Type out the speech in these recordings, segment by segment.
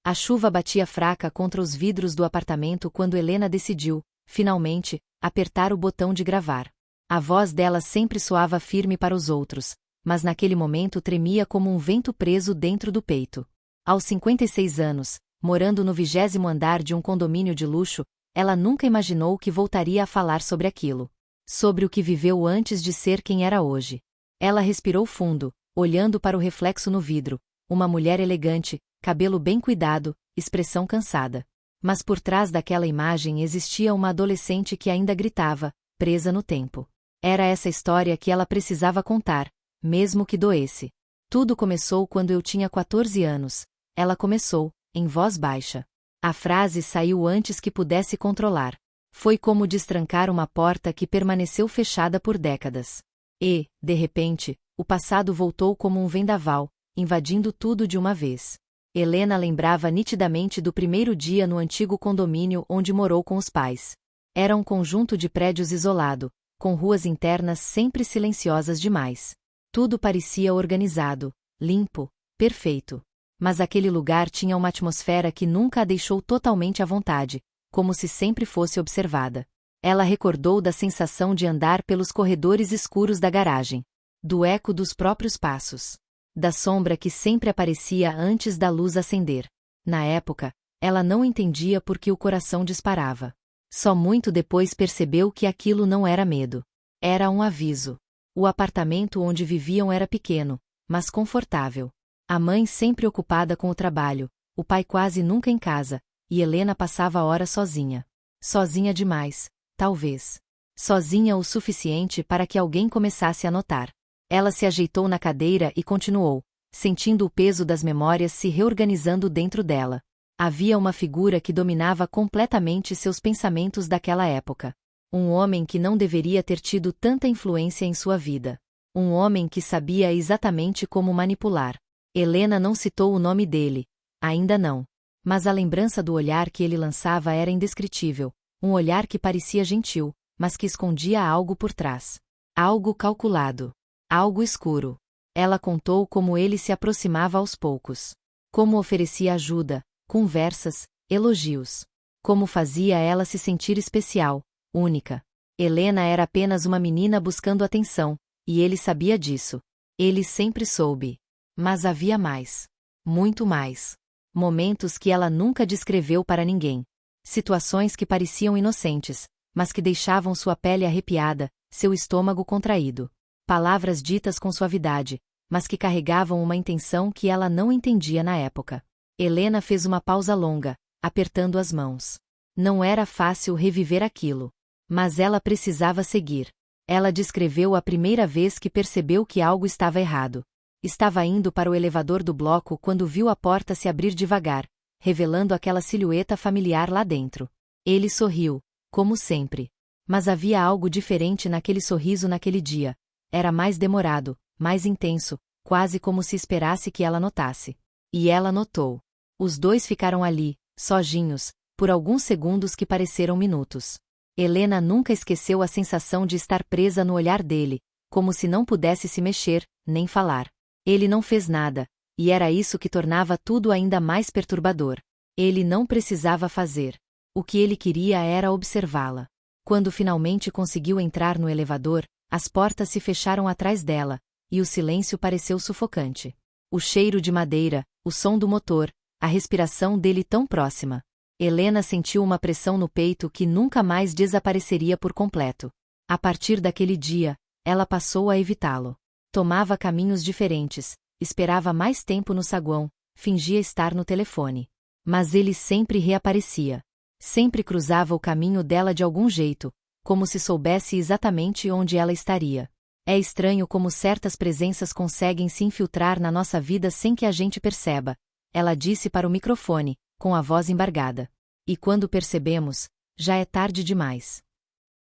A chuva batia fraca contra os vidros do apartamento quando Helena decidiu, finalmente, apertar o botão de gravar. A voz dela sempre soava firme para os outros, mas naquele momento tremia como um vento preso dentro do peito. Aos 56 anos, morando no 20º andar de um condomínio de luxo, ela nunca imaginou que voltaria a falar sobre aquilo. Sobre o que viveu antes de ser quem era hoje. Ela respirou fundo, olhando para o reflexo no vidro, uma mulher elegante, cabelo bem cuidado, expressão cansada. Mas por trás daquela imagem existia uma adolescente que ainda gritava, presa no tempo. Era essa história que ela precisava contar, mesmo que doesse. Tudo começou quando eu tinha 14 anos. Ela começou, em voz baixa. A frase saiu antes que pudesse controlar. Foi como destrancar uma porta que permaneceu fechada por décadas. E, de repente, o passado voltou como um vendaval, invadindo tudo de uma vez. Helena lembrava nitidamente do primeiro dia no antigo condomínio onde morou com os pais. Era um conjunto de prédios isolado, com ruas internas sempre silenciosas demais. Tudo parecia organizado, limpo, perfeito. Mas aquele lugar tinha uma atmosfera que nunca a deixou totalmente à vontade, como se sempre fosse observada. Ela recordou da sensação de andar pelos corredores escuros da garagem, do eco dos próprios passos, da sombra que sempre aparecia antes da luz acender. Na época, ela não entendia por que o coração disparava. Só muito depois percebeu que aquilo não era medo. Era um aviso. O apartamento onde viviam era pequeno, mas confortável. A mãe sempre ocupada com o trabalho, o pai quase nunca em casa, e Helena passava horas sozinha. Sozinha demais, talvez. Sozinha o suficiente para que alguém começasse a notar. Ela se ajeitou na cadeira e continuou, sentindo o peso das memórias se reorganizando dentro dela. Havia uma figura que dominava completamente seus pensamentos daquela época. Um homem que não deveria ter tido tanta influência em sua vida. Um homem que sabia exatamente como manipular. Helena não citou o nome dele. Ainda não. Mas a lembrança do olhar que ele lançava era indescritível. Um olhar que parecia gentil, mas que escondia algo por trás. Algo calculado. Algo escuro. Ela contou como ele se aproximava aos poucos. Como oferecia ajuda, conversas, elogios. Como fazia ela se sentir especial, única. Helena era apenas uma menina buscando atenção, e ele sabia disso. Ele sempre soube. Mas havia mais. Muito mais. Momentos que ela nunca descreveu para ninguém. Situações que pareciam inocentes, mas que deixavam sua pele arrepiada, seu estômago contraído. Palavras ditas com suavidade, mas que carregavam uma intenção que ela não entendia na época. Helena fez uma pausa longa, apertando as mãos. Não era fácil reviver aquilo. Mas ela precisava seguir. Ela descreveu a primeira vez que percebeu que algo estava errado. Estava indo para o elevador do bloco quando viu a porta se abrir devagar, revelando aquela silhueta familiar lá dentro. Ele sorriu, como sempre. Mas havia algo diferente naquele sorriso naquele dia. Era mais demorado, mais intenso, quase como se esperasse que ela notasse. E ela notou. Os dois ficaram ali, sozinhos, por alguns segundos que pareceram minutos. Helena nunca esqueceu a sensação de estar presa no olhar dele, como se não pudesse se mexer, nem falar. Ele não fez nada, e era isso que tornava tudo ainda mais perturbador. Ele não precisava fazer. O que ele queria era observá-la. Quando finalmente conseguiu entrar no elevador, as portas se fecharam atrás dela, e o silêncio pareceu sufocante. O cheiro de madeira, o som do motor, a respiração dele tão próxima. Helena sentiu uma pressão no peito que nunca mais desapareceria por completo. A partir daquele dia, ela passou a evitá-lo. Tomava caminhos diferentes, esperava mais tempo no saguão, fingia estar no telefone. Mas ele sempre reaparecia. Sempre cruzava o caminho dela de algum jeito, como se soubesse exatamente onde ela estaria. É estranho como certas presenças conseguem se infiltrar na nossa vida sem que a gente perceba, ela disse para o microfone, com a voz embargada. E quando percebemos, já é tarde demais.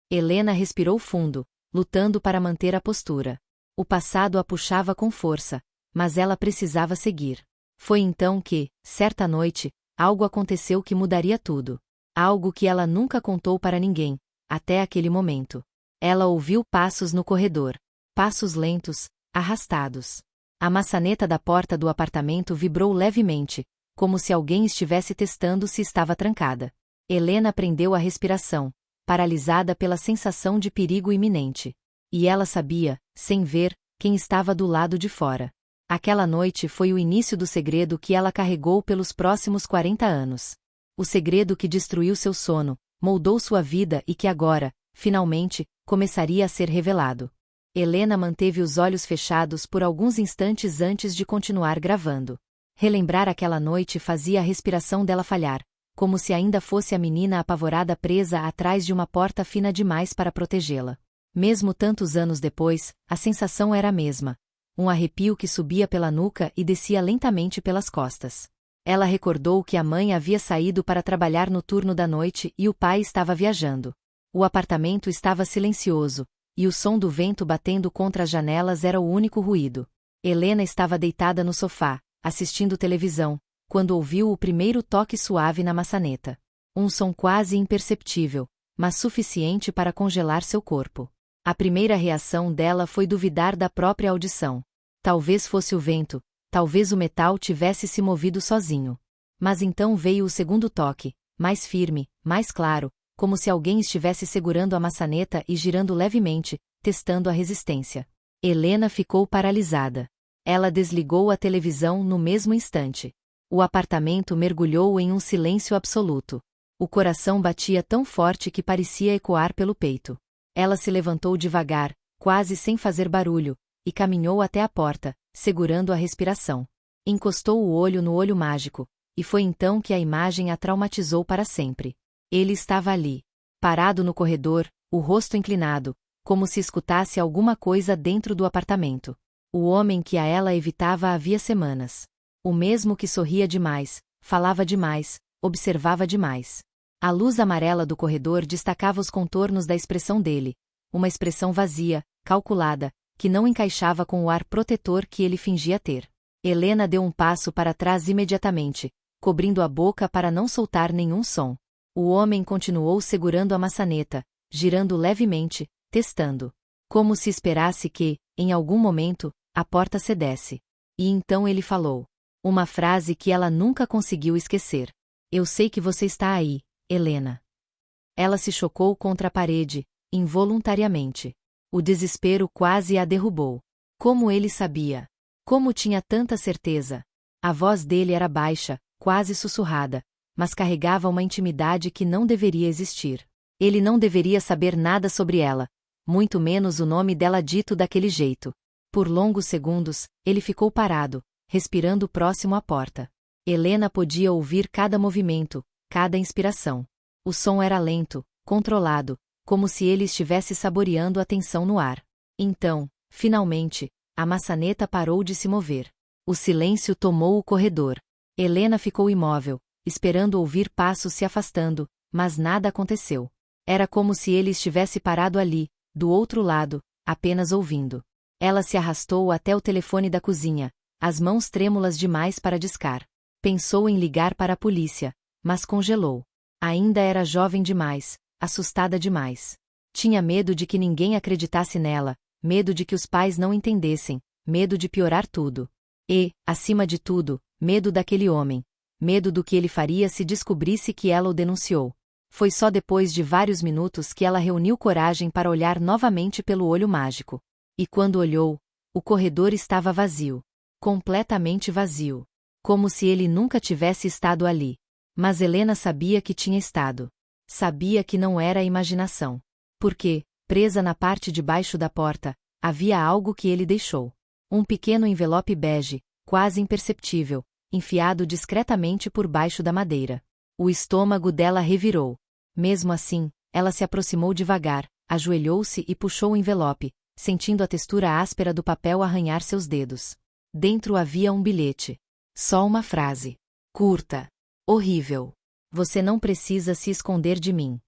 Helena respirou fundo, lutando para manter a postura. O passado a puxava com força, mas ela precisava seguir. Foi então que, certa noite, algo aconteceu que mudaria tudo. Algo que ela nunca contou para ninguém, até aquele momento. Ela ouviu passos no corredor. Passos lentos, arrastados. A maçaneta da porta do apartamento vibrou levemente, como se alguém estivesse testando se estava trancada. Helena prendeu a respiração, paralisada pela sensação de perigo iminente. E ela sabia, sem ver, quem estava do lado de fora. Aquela noite foi o início do segredo que ela carregou pelos próximos 40 anos. O segredo que destruiu seu sono, moldou sua vida e que agora, finalmente, começaria a ser revelado. Helena manteve os olhos fechados por alguns instantes antes de continuar gravando. Relembrar aquela noite fazia a respiração dela falhar, como se ainda fosse a menina apavorada presa atrás de uma porta fina demais para protegê-la. Mesmo tantos anos depois, a sensação era a mesma. Um arrepio que subia pela nuca e descia lentamente pelas costas. Ela recordou que a mãe havia saído para trabalhar no turno da noite e o pai estava viajando. O apartamento estava silencioso, e o som do vento batendo contra as janelas era o único ruído. Helena estava deitada no sofá, assistindo televisão, quando ouviu o primeiro toque suave na maçaneta. Um som quase imperceptível, mas suficiente para congelar seu corpo. A primeira reação dela foi duvidar da própria audição. Talvez fosse o vento, talvez o metal tivesse se movido sozinho. Mas então veio o segundo toque, mais firme, mais claro, como se alguém estivesse segurando a maçaneta e girando levemente, testando a resistência. Helena ficou paralisada. Ela desligou a televisão no mesmo instante. O apartamento mergulhou em um silêncio absoluto. O coração batia tão forte que parecia ecoar pelo peito. Ela se levantou devagar, quase sem fazer barulho, e caminhou até a porta, segurando a respiração. Encostou o olho no olho mágico, e foi então que a imagem a traumatizou para sempre. Ele estava ali, parado no corredor, o rosto inclinado, como se escutasse alguma coisa dentro do apartamento. O homem que a ela evitava havia semanas. O mesmo que sorria demais, falava demais, observava demais. A luz amarela do corredor destacava os contornos da expressão dele, uma expressão vazia, calculada, que não encaixava com o ar protetor que ele fingia ter. Helena deu um passo para trás imediatamente, cobrindo a boca para não soltar nenhum som. O homem continuou segurando a maçaneta, girando levemente, testando. Como se esperasse que, em algum momento, a porta cedesse. E então ele falou. Uma frase que ela nunca conseguiu esquecer. Eu sei que você está aí, Helena. Ela se chocou contra a parede, involuntariamente. O desespero quase a derrubou. Como ele sabia? Como tinha tanta certeza? A voz dele era baixa, quase sussurrada, mas carregava uma intimidade que não deveria existir. Ele não deveria saber nada sobre ela, muito menos o nome dela dito daquele jeito. Por longos segundos, ele ficou parado, respirando próximo à porta. Helena podia ouvir cada movimento, cada inspiração. O som era lento, controlado, como se ele estivesse saboreando a tensão no ar. Então, finalmente, a maçaneta parou de se mover. O silêncio tomou o corredor. Helena ficou imóvel, esperando ouvir passos se afastando, mas nada aconteceu. Era como se ele estivesse parado ali, do outro lado, apenas ouvindo. Ela se arrastou até o telefone da cozinha, as mãos trêmulas demais para discar. Pensou em ligar para a polícia, mas congelou. Ainda era jovem demais, assustada demais. Tinha medo de que ninguém acreditasse nela, medo de que os pais não entendessem, medo de piorar tudo. E, acima de tudo, medo daquele homem. Medo do que ele faria se descobrisse que ela o denunciou. Foi só depois de vários minutos que ela reuniu coragem para olhar novamente pelo olho mágico. E quando olhou, o corredor estava vazio. Completamente vazio. Como se ele nunca tivesse estado ali. Mas Helena sabia que tinha estado. Sabia que não era imaginação. Porque, presa na parte de baixo da porta, havia algo que ele deixou. Um pequeno envelope bege, quase imperceptível, enfiado discretamente por baixo da madeira. O estômago dela revirou. Mesmo assim, ela se aproximou devagar, ajoelhou-se e puxou o envelope, sentindo a textura áspera do papel arranhar seus dedos. Dentro havia um bilhete. Só uma frase. Curta. Horrível. Você não precisa se esconder de mim.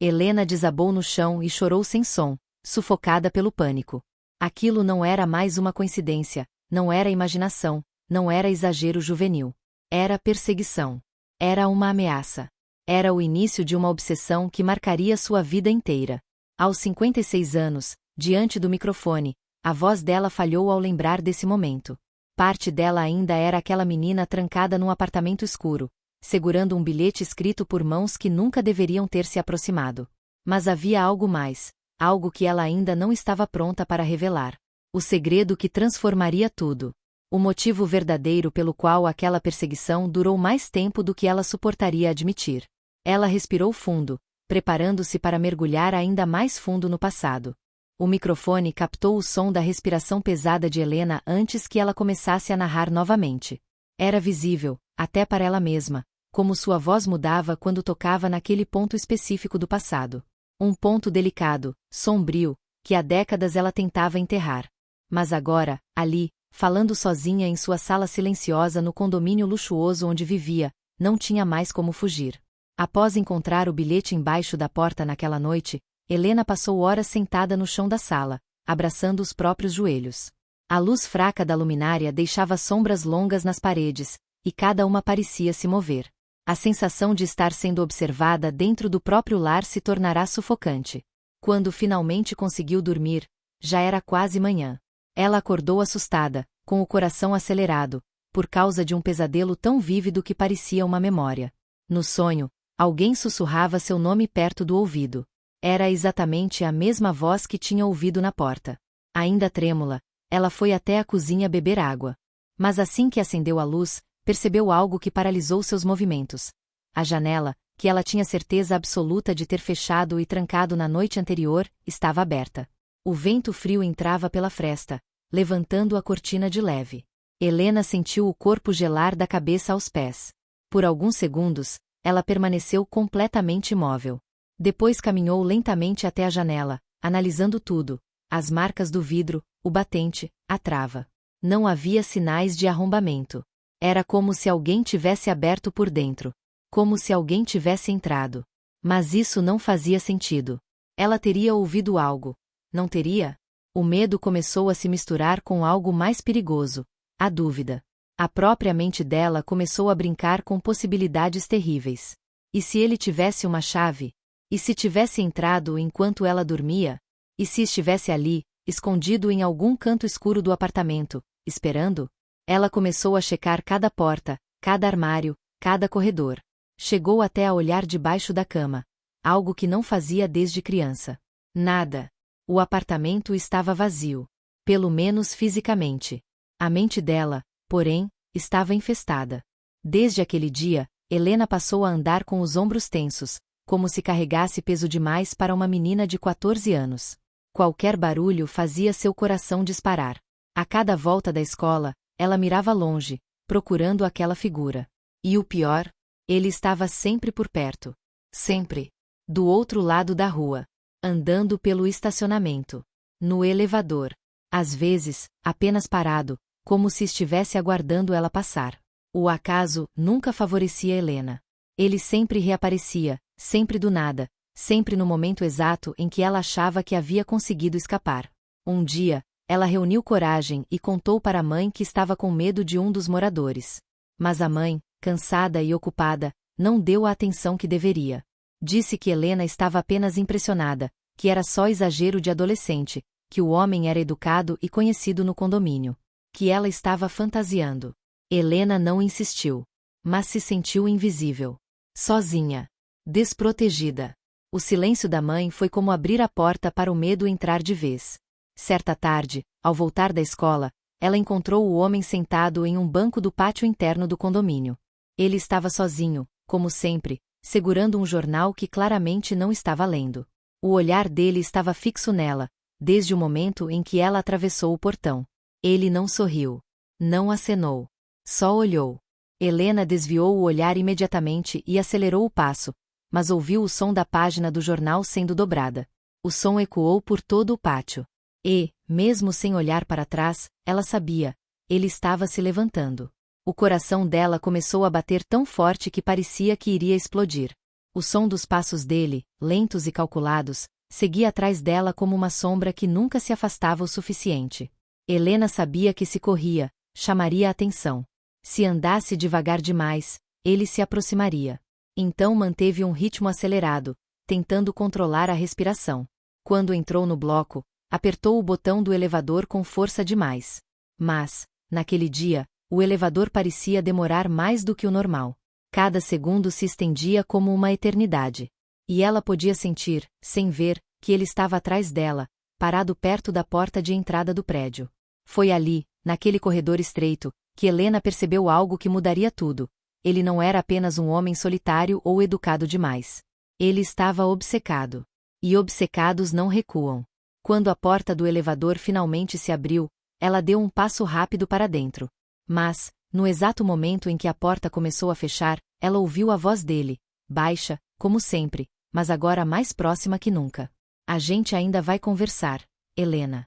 Helena desabou no chão e chorou sem som, sufocada pelo pânico. Aquilo não era mais uma coincidência, não era imaginação, não era exagero juvenil. Era perseguição. Era uma ameaça. Era o início de uma obsessão que marcaria sua vida inteira. Aos 56 anos, diante do microfone, a voz dela falhou ao lembrar desse momento. Parte dela ainda era aquela menina trancada num apartamento escuro, segurando um bilhete escrito por mãos que nunca deveriam ter se aproximado. Mas havia algo mais, algo que ela ainda não estava pronta para revelar. O segredo que transformaria tudo. O motivo verdadeiro pelo qual aquela perseguição durou mais tempo do que ela suportaria admitir. Ela respirou fundo, preparando-se para mergulhar ainda mais fundo no passado. O microfone captou o som da respiração pesada de Helena antes que ela começasse a narrar novamente. Era visível, até para ela mesma, como sua voz mudava quando tocava naquele ponto específico do passado. Um ponto delicado, sombrio, que há décadas ela tentava enterrar. Mas agora, ali, falando sozinha em sua sala silenciosa no condomínio luxuoso onde vivia, não tinha mais como fugir. Após encontrar o bilhete embaixo da porta naquela noite, Helena passou horas sentada no chão da sala, abraçando os próprios joelhos. A luz fraca da luminária deixava sombras longas nas paredes, e cada uma parecia se mover. A sensação de estar sendo observada dentro do próprio lar se tornará sufocante. Quando finalmente conseguiu dormir, já era quase manhã. Ela acordou assustada, com o coração acelerado, por causa de um pesadelo tão vívido que parecia uma memória. No sonho, alguém sussurrava seu nome perto do ouvido. Era exatamente a mesma voz que tinha ouvido na porta. Ainda trêmula, ela foi até a cozinha beber água. Mas assim que acendeu a luz, percebeu algo que paralisou seus movimentos. A janela, que ela tinha certeza absoluta de ter fechado e trancado na noite anterior, estava aberta. O vento frio entrava pela fresta, levantando a cortina de leve. Helena sentiu o corpo gelar da cabeça aos pés. Por alguns segundos, ela permaneceu completamente imóvel. Depois caminhou lentamente até a janela, analisando tudo: as marcas do vidro, o batente, a trava. Não havia sinais de arrombamento. Era como se alguém tivesse aberto por dentro. Como se alguém tivesse entrado. Mas isso não fazia sentido. Ela teria ouvido algo. Não teria? O medo começou a se misturar com algo mais perigoso: a dúvida. A própria mente dela começou a brincar com possibilidades terríveis. E se ele tivesse uma chave? E se tivesse entrado enquanto ela dormia? E se estivesse ali, escondido em algum canto escuro do apartamento, esperando? Ela começou a checar cada porta, cada armário, cada corredor. Chegou até a olhar debaixo da cama. Algo que não fazia desde criança. Nada. O apartamento estava vazio. Pelo menos fisicamente. A mente dela, porém, estava infestada. Desde aquele dia, Helena passou a andar com os ombros tensos, como se carregasse peso demais para uma menina de 14 anos. Qualquer barulho fazia seu coração disparar. A cada volta da escola, ela mirava longe, procurando aquela figura. E o pior? Ele estava sempre por perto. Sempre. Do outro lado da rua. Andando pelo estacionamento. No elevador. Às vezes, apenas parado, como se estivesse aguardando ela passar. O acaso nunca favorecia Helena. Ele sempre reaparecia, sempre do nada, sempre no momento exato em que ela achava que havia conseguido escapar. Um dia, ela reuniu coragem e contou para a mãe que estava com medo de um dos moradores. Mas a mãe, cansada e ocupada, não deu a atenção que deveria. Disse que Helena estava apenas impressionada, que era só exagero de adolescente, que o homem era educado e conhecido no condomínio. Que ela estava fantasiando. Helena não insistiu. Mas se sentiu invisível. Sozinha. Desprotegida. O silêncio da mãe foi como abrir a porta para o medo entrar de vez. Certa tarde, ao voltar da escola, ela encontrou o homem sentado em um banco do pátio interno do condomínio. Ele estava sozinho, como sempre, segurando um jornal que claramente não estava lendo. O olhar dele estava fixo nela, desde o momento em que ela atravessou o portão. Ele não sorriu. Não acenou. Só olhou. Helena desviou o olhar imediatamente e acelerou o passo, mas ouviu o som da página do jornal sendo dobrada. O som ecoou por todo o pátio. E, mesmo sem olhar para trás, ela sabia. Ele estava se levantando. O coração dela começou a bater tão forte que parecia que iria explodir. O som dos passos dele, lentos e calculados, seguia atrás dela como uma sombra que nunca se afastava o suficiente. Helena sabia que se corria, chamaria a atenção. Se andasse devagar demais, ele se aproximaria. Então manteve um ritmo acelerado, tentando controlar a respiração. Quando entrou no bloco, apertou o botão do elevador com força demais. Mas, naquele dia, o elevador parecia demorar mais do que o normal. Cada segundo se estendia como uma eternidade. E ela podia sentir, sem ver, que ele estava atrás dela, parado perto da porta de entrada do prédio. Foi ali, naquele corredor estreito, que Helena percebeu algo que mudaria tudo. Ele não era apenas um homem solitário ou educado demais. Ele estava obcecado. E obcecados não recuam. Quando a porta do elevador finalmente se abriu, ela deu um passo rápido para dentro. Mas, no exato momento em que a porta começou a fechar, ela ouviu a voz dele, baixa, como sempre, mas agora mais próxima que nunca. A gente ainda vai conversar, Helena.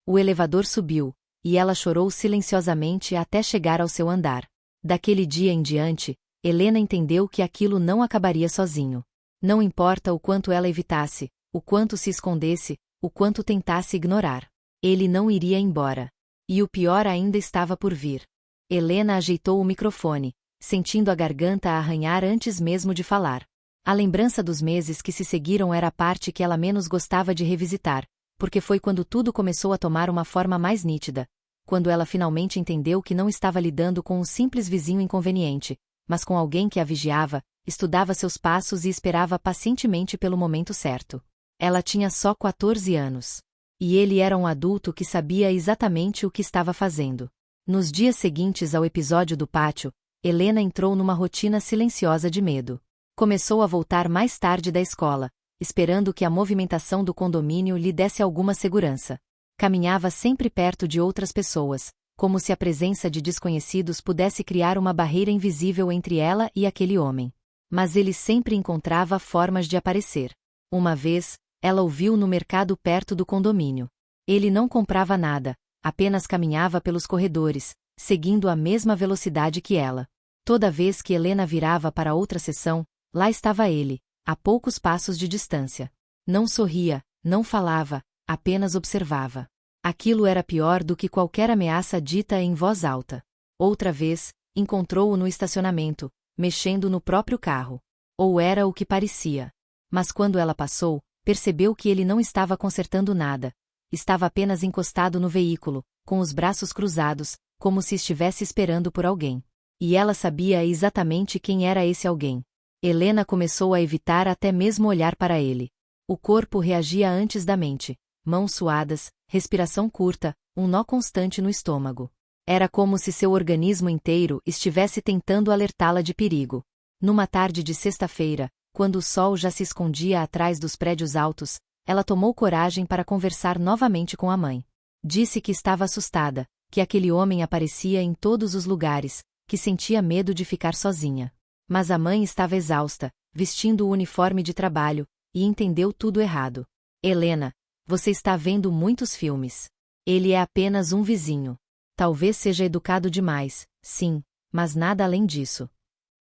O elevador subiu, e ela chorou silenciosamente até chegar ao seu andar. Daquele dia em diante, Helena entendeu que aquilo não acabaria sozinho. Não importa o quanto ela evitasse, o quanto se escondesse, o quanto tentasse ignorar. Ele não iria embora. E o pior ainda estava por vir. Helena ajeitou o microfone, sentindo a garganta arranhar antes mesmo de falar. A lembrança dos meses que se seguiram era a parte que ela menos gostava de revisitar, porque foi quando tudo começou a tomar uma forma mais nítida, quando ela finalmente entendeu que não estava lidando com um simples vizinho inconveniente, mas com alguém que a vigiava, estudava seus passos e esperava pacientemente pelo momento certo. Ela tinha só 14 anos. E ele era um adulto que sabia exatamente o que estava fazendo. Nos dias seguintes ao episódio do pátio, Helena entrou numa rotina silenciosa de medo. Começou a voltar mais tarde da escola, esperando que a movimentação do condomínio lhe desse alguma segurança. Caminhava sempre perto de outras pessoas, como se a presença de desconhecidos pudesse criar uma barreira invisível entre ela e aquele homem. Mas ele sempre encontrava formas de aparecer. Uma vez, ela o viu no mercado perto do condomínio. Ele não comprava nada, apenas caminhava pelos corredores, seguindo a mesma velocidade que ela. Toda vez que Helena virava para outra seção, lá estava ele, a poucos passos de distância. Não sorria, não falava, apenas observava. Aquilo era pior do que qualquer ameaça dita em voz alta. Outra vez, encontrou-o no estacionamento, mexendo no próprio carro. Ou era o que parecia. Mas quando ela passou, percebeu que ele não estava consertando nada. Estava apenas encostado no veículo, com os braços cruzados, como se estivesse esperando por alguém. E ela sabia exatamente quem era esse alguém. Helena começou a evitar até mesmo olhar para ele. O corpo reagia antes da mente. Mãos suadas, respiração curta, um nó constante no estômago. Era como se seu organismo inteiro estivesse tentando alertá-la de perigo. Numa tarde de sexta-feira, quando o sol já se escondia atrás dos prédios altos, ela tomou coragem para conversar novamente com a mãe. Disse que estava assustada, que aquele homem aparecia em todos os lugares, que sentia medo de ficar sozinha. Mas a mãe estava exausta, vestindo o uniforme de trabalho, e entendeu tudo errado. Helena, você está vendo muitos filmes. Ele é apenas um vizinho. Talvez seja educado demais, sim, mas nada além disso.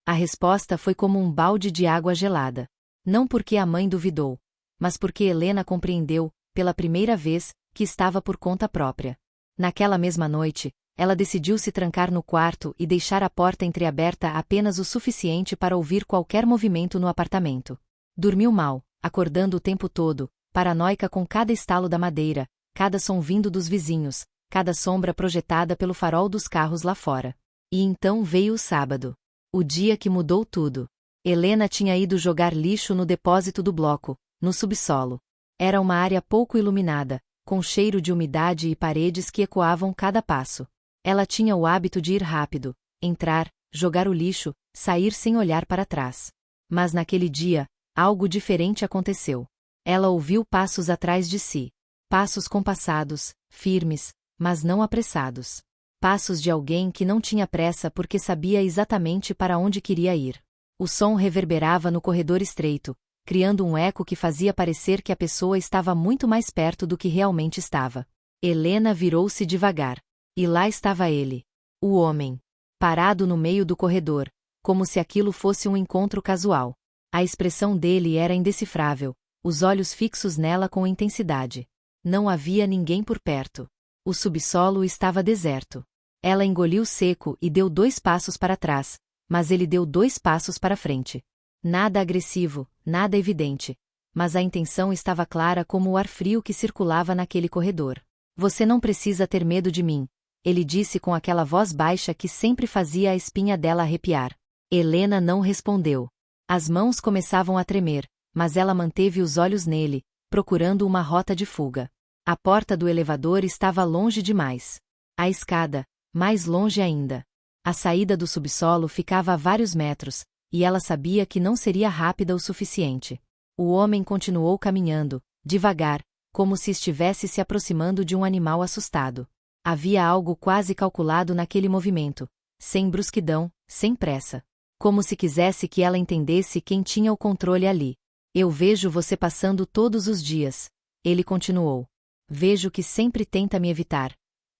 A resposta foi como um balde de água gelada. Não porque a mãe duvidou, mas porque Helena compreendeu, pela primeira vez, que estava por conta própria. Naquela mesma noite, ela decidiu se trancar no quarto e deixar a porta entreaberta apenas o suficiente para ouvir qualquer movimento no apartamento. Dormiu mal, acordando o tempo todo, paranoica com cada estalo da madeira, cada som vindo dos vizinhos, cada sombra projetada pelo farol dos carros lá fora. E então veio o sábado. O dia que mudou tudo. Helena tinha ido jogar lixo no depósito do bloco, no subsolo. Era uma área pouco iluminada, com cheiro de umidade e paredes que ecoavam cada passo. Ela tinha o hábito de ir rápido, entrar, jogar o lixo, sair sem olhar para trás. Mas naquele dia, algo diferente aconteceu. Ela ouviu passos atrás de si. Passos compassados, firmes, mas não apressados. Passos de alguém que não tinha pressa porque sabia exatamente para onde queria ir. O som reverberava no corredor estreito, criando um eco que fazia parecer que a pessoa estava muito mais perto do que realmente estava. Helena virou-se devagar. E lá estava ele. O homem. Parado no meio do corredor, como se aquilo fosse um encontro casual. A expressão dele era indecifrável, os olhos fixos nela com intensidade. Não havia ninguém por perto. O subsolo estava deserto. Ela engoliu seco e deu 2 passos para trás, mas ele deu 2 passos para frente. Nada agressivo, nada evidente. Mas a intenção estava clara como o ar frio que circulava naquele corredor. Você não precisa ter medo de mim. ele disse com aquela voz baixa que sempre fazia a espinha dela arrepiar. Helena não respondeu. As mãos começavam a tremer, mas ela manteve os olhos nele, procurando uma rota de fuga. A porta do elevador estava longe demais. A escada, mais longe ainda. A saída do subsolo ficava a vários metros, e ela sabia que não seria rápida o suficiente. O homem continuou caminhando, devagar, como se estivesse se aproximando de um animal assustado. Havia algo quase calculado naquele movimento, sem brusquidão, sem pressa. Como se quisesse que ela entendesse quem tinha o controle ali. Eu vejo você passando todos os dias, ele continuou. Vejo que sempre tenta me evitar.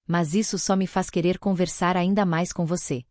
Mas isso só me faz querer conversar ainda mais com você.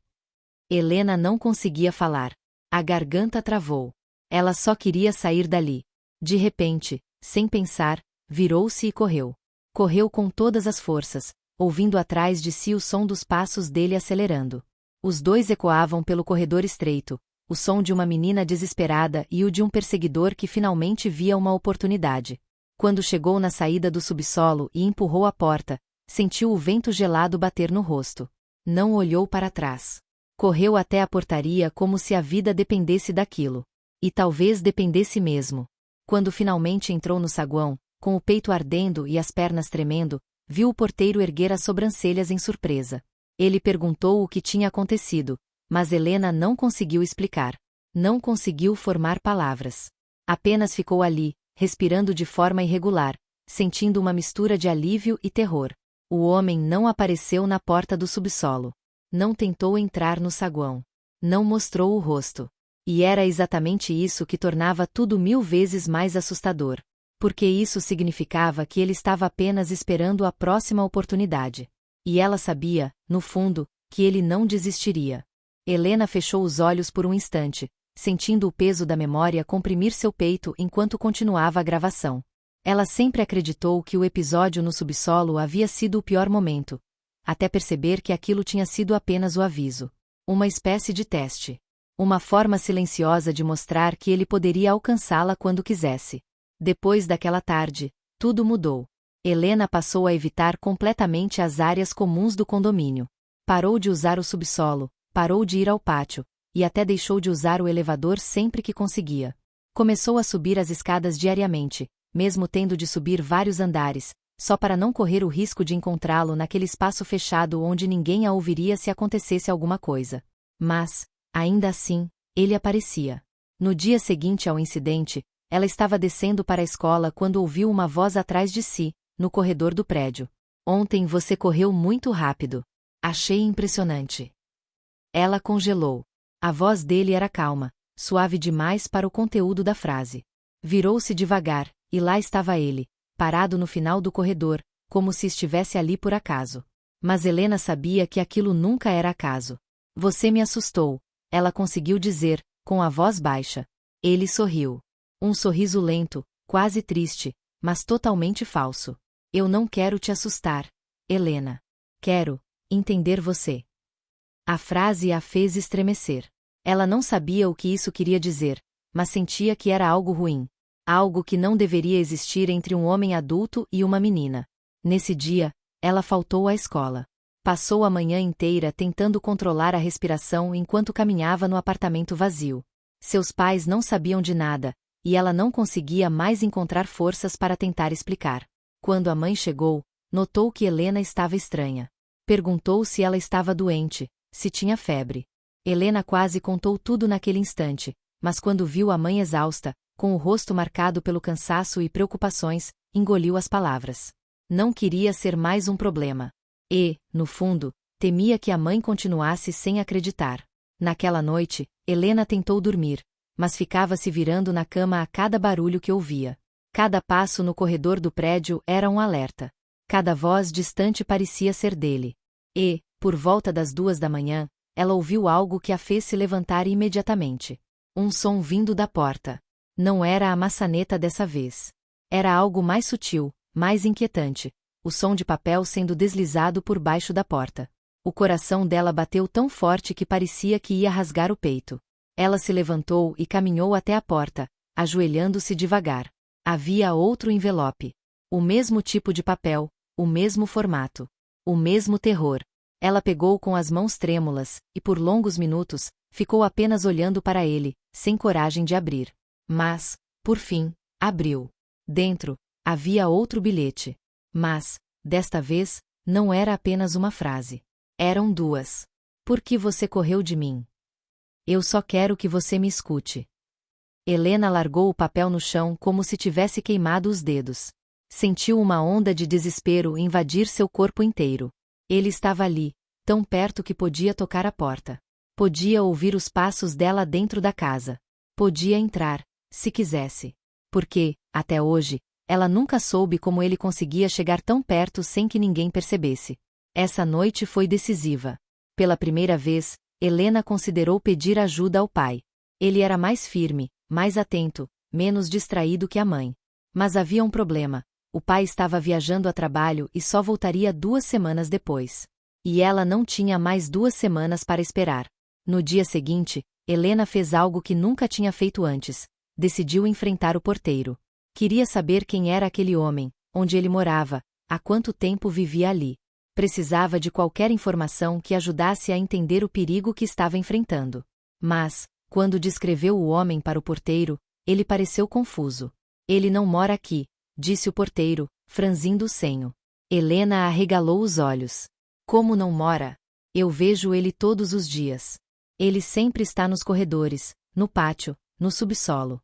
Helena não conseguia falar. A garganta travou. Ela só queria sair dali. De repente, sem pensar, virou-se e correu. Correu com todas as forças, ouvindo atrás de si o som dos passos dele acelerando. Os dois ecoavam pelo corredor estreito, o som de uma menina desesperada e o de um perseguidor que finalmente via uma oportunidade. Quando chegou na saída do subsolo e empurrou a porta, sentiu o vento gelado bater no rosto. Não olhou para trás. Correu até a portaria como se a vida dependesse daquilo. E talvez dependesse mesmo. Quando finalmente entrou no saguão, com o peito ardendo e as pernas tremendo, viu o porteiro erguer as sobrancelhas em surpresa. Ele perguntou o que tinha acontecido, mas Helena não conseguiu explicar. Não conseguiu formar palavras. Apenas ficou ali, respirando de forma irregular, sentindo uma mistura de alívio e terror. O homem não apareceu na porta do subsolo. Não tentou entrar no saguão. Não mostrou o rosto. E era exatamente isso que tornava tudo 1000 vezes mais assustador. Porque isso significava que ele estava apenas esperando a próxima oportunidade. E ela sabia, no fundo, que ele não desistiria. Helena fechou os olhos por um instante, sentindo o peso da memória comprimir seu peito enquanto continuava a gravação. Ela sempre acreditou que o episódio no subsolo havia sido o pior momento, até perceber que aquilo tinha sido apenas o aviso. Uma espécie de teste. Uma forma silenciosa de mostrar que ele poderia alcançá-la quando quisesse. Depois daquela tarde, tudo mudou. Helena passou a evitar completamente as áreas comuns do condomínio. Parou de usar o subsolo, parou de ir ao pátio, e até deixou de usar o elevador sempre que conseguia. Começou a subir as escadas diariamente, mesmo tendo de subir vários andares, só para não correr o risco de encontrá-lo naquele espaço fechado onde ninguém a ouviria se acontecesse alguma coisa. Mas, ainda assim, ele aparecia. No dia seguinte ao incidente, ela estava descendo para a escola quando ouviu uma voz atrás de si, no corredor do prédio. Ontem você correu muito rápido. Achei impressionante. Ela congelou. A voz dele era calma, suave demais para o conteúdo da frase. Virou-se devagar, e lá estava ele, parado no final do corredor, como se estivesse ali por acaso. Mas Helena sabia que aquilo nunca era acaso. Você me assustou, ela conseguiu dizer, com a voz baixa. Ele sorriu. Um sorriso lento, quase triste, mas totalmente falso. Eu não quero te assustar, Helena. Quero entender você. A frase a fez estremecer. Ela não sabia o que isso queria dizer, mas sentia que era algo ruim. Algo que não deveria existir entre um homem adulto e uma menina. Nesse dia, ela faltou à escola. Passou a manhã inteira tentando controlar a respiração enquanto caminhava no apartamento vazio. Seus pais não sabiam de nada, e ela não conseguia mais encontrar forças para tentar explicar. Quando a mãe chegou, notou que Helena estava estranha. Perguntou se ela estava doente, se tinha febre. Helena quase contou tudo naquele instante, mas quando viu a mãe exausta, com o rosto marcado pelo cansaço e preocupações, engoliu as palavras. Não queria ser mais um problema. E, no fundo, temia que a mãe continuasse sem acreditar. Naquela noite, Helena tentou dormir, mas ficava se virando na cama a cada barulho que ouvia. Cada passo no corredor do prédio era um alerta. Cada voz distante parecia ser dele. E, por volta das 2 da manhã, ela ouviu algo que a fez se levantar imediatamente. Um som vindo da porta. Não era a maçaneta dessa vez. Era algo mais sutil, mais inquietante. O som de papel sendo deslizado por baixo da porta. O coração dela bateu tão forte que parecia que ia rasgar o peito. Ela se levantou e caminhou até a porta, ajoelhando-se devagar. Havia outro envelope. O mesmo tipo de papel, o mesmo formato. O mesmo terror. Ela pegou com as mãos trêmulas, e por longos minutos, ficou apenas olhando para ele, sem coragem de abrir. Mas, por fim, abriu. Dentro, havia outro bilhete. Mas, desta vez, não era apenas uma frase. Eram duas. Por que você correu de mim? Eu só quero que você me escute. Helena largou o papel no chão como se tivesse queimado os dedos. Sentiu uma onda de desespero invadir seu corpo inteiro. Ele estava ali, tão perto que podia tocar a porta. Podia ouvir os passos dela dentro da casa. Podia entrar, se quisesse. Porque, até hoje, ela nunca soube como ele conseguia chegar tão perto sem que ninguém percebesse. Essa noite foi decisiva. Pela primeira vez, Helena considerou pedir ajuda ao pai. Ele era mais firme, mais atento, menos distraído que a mãe. Mas havia um problema. O pai estava viajando a trabalho e só voltaria 2 semanas depois. E ela não tinha mais 2 semanas para esperar. No dia seguinte, Helena fez algo que nunca tinha feito antes. Decidiu enfrentar o porteiro. Queria saber quem era aquele homem, onde ele morava, há quanto tempo vivia ali. Precisava de qualquer informação que ajudasse a entender o perigo que estava enfrentando. Mas, quando descreveu o homem para o porteiro, ele pareceu confuso. Ele não mora aqui, disse o porteiro, franzindo o senho. Helena arregalou os olhos. Como não mora? Eu vejo ele todos os dias. Ele sempre está nos corredores, no pátio, no subsolo.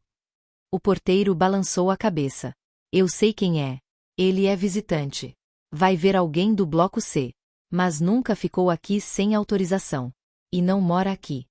O porteiro balançou a cabeça. Eu sei quem é. Ele é visitante. Vai ver alguém do bloco C. Mas nunca ficou aqui sem autorização. E não mora aqui.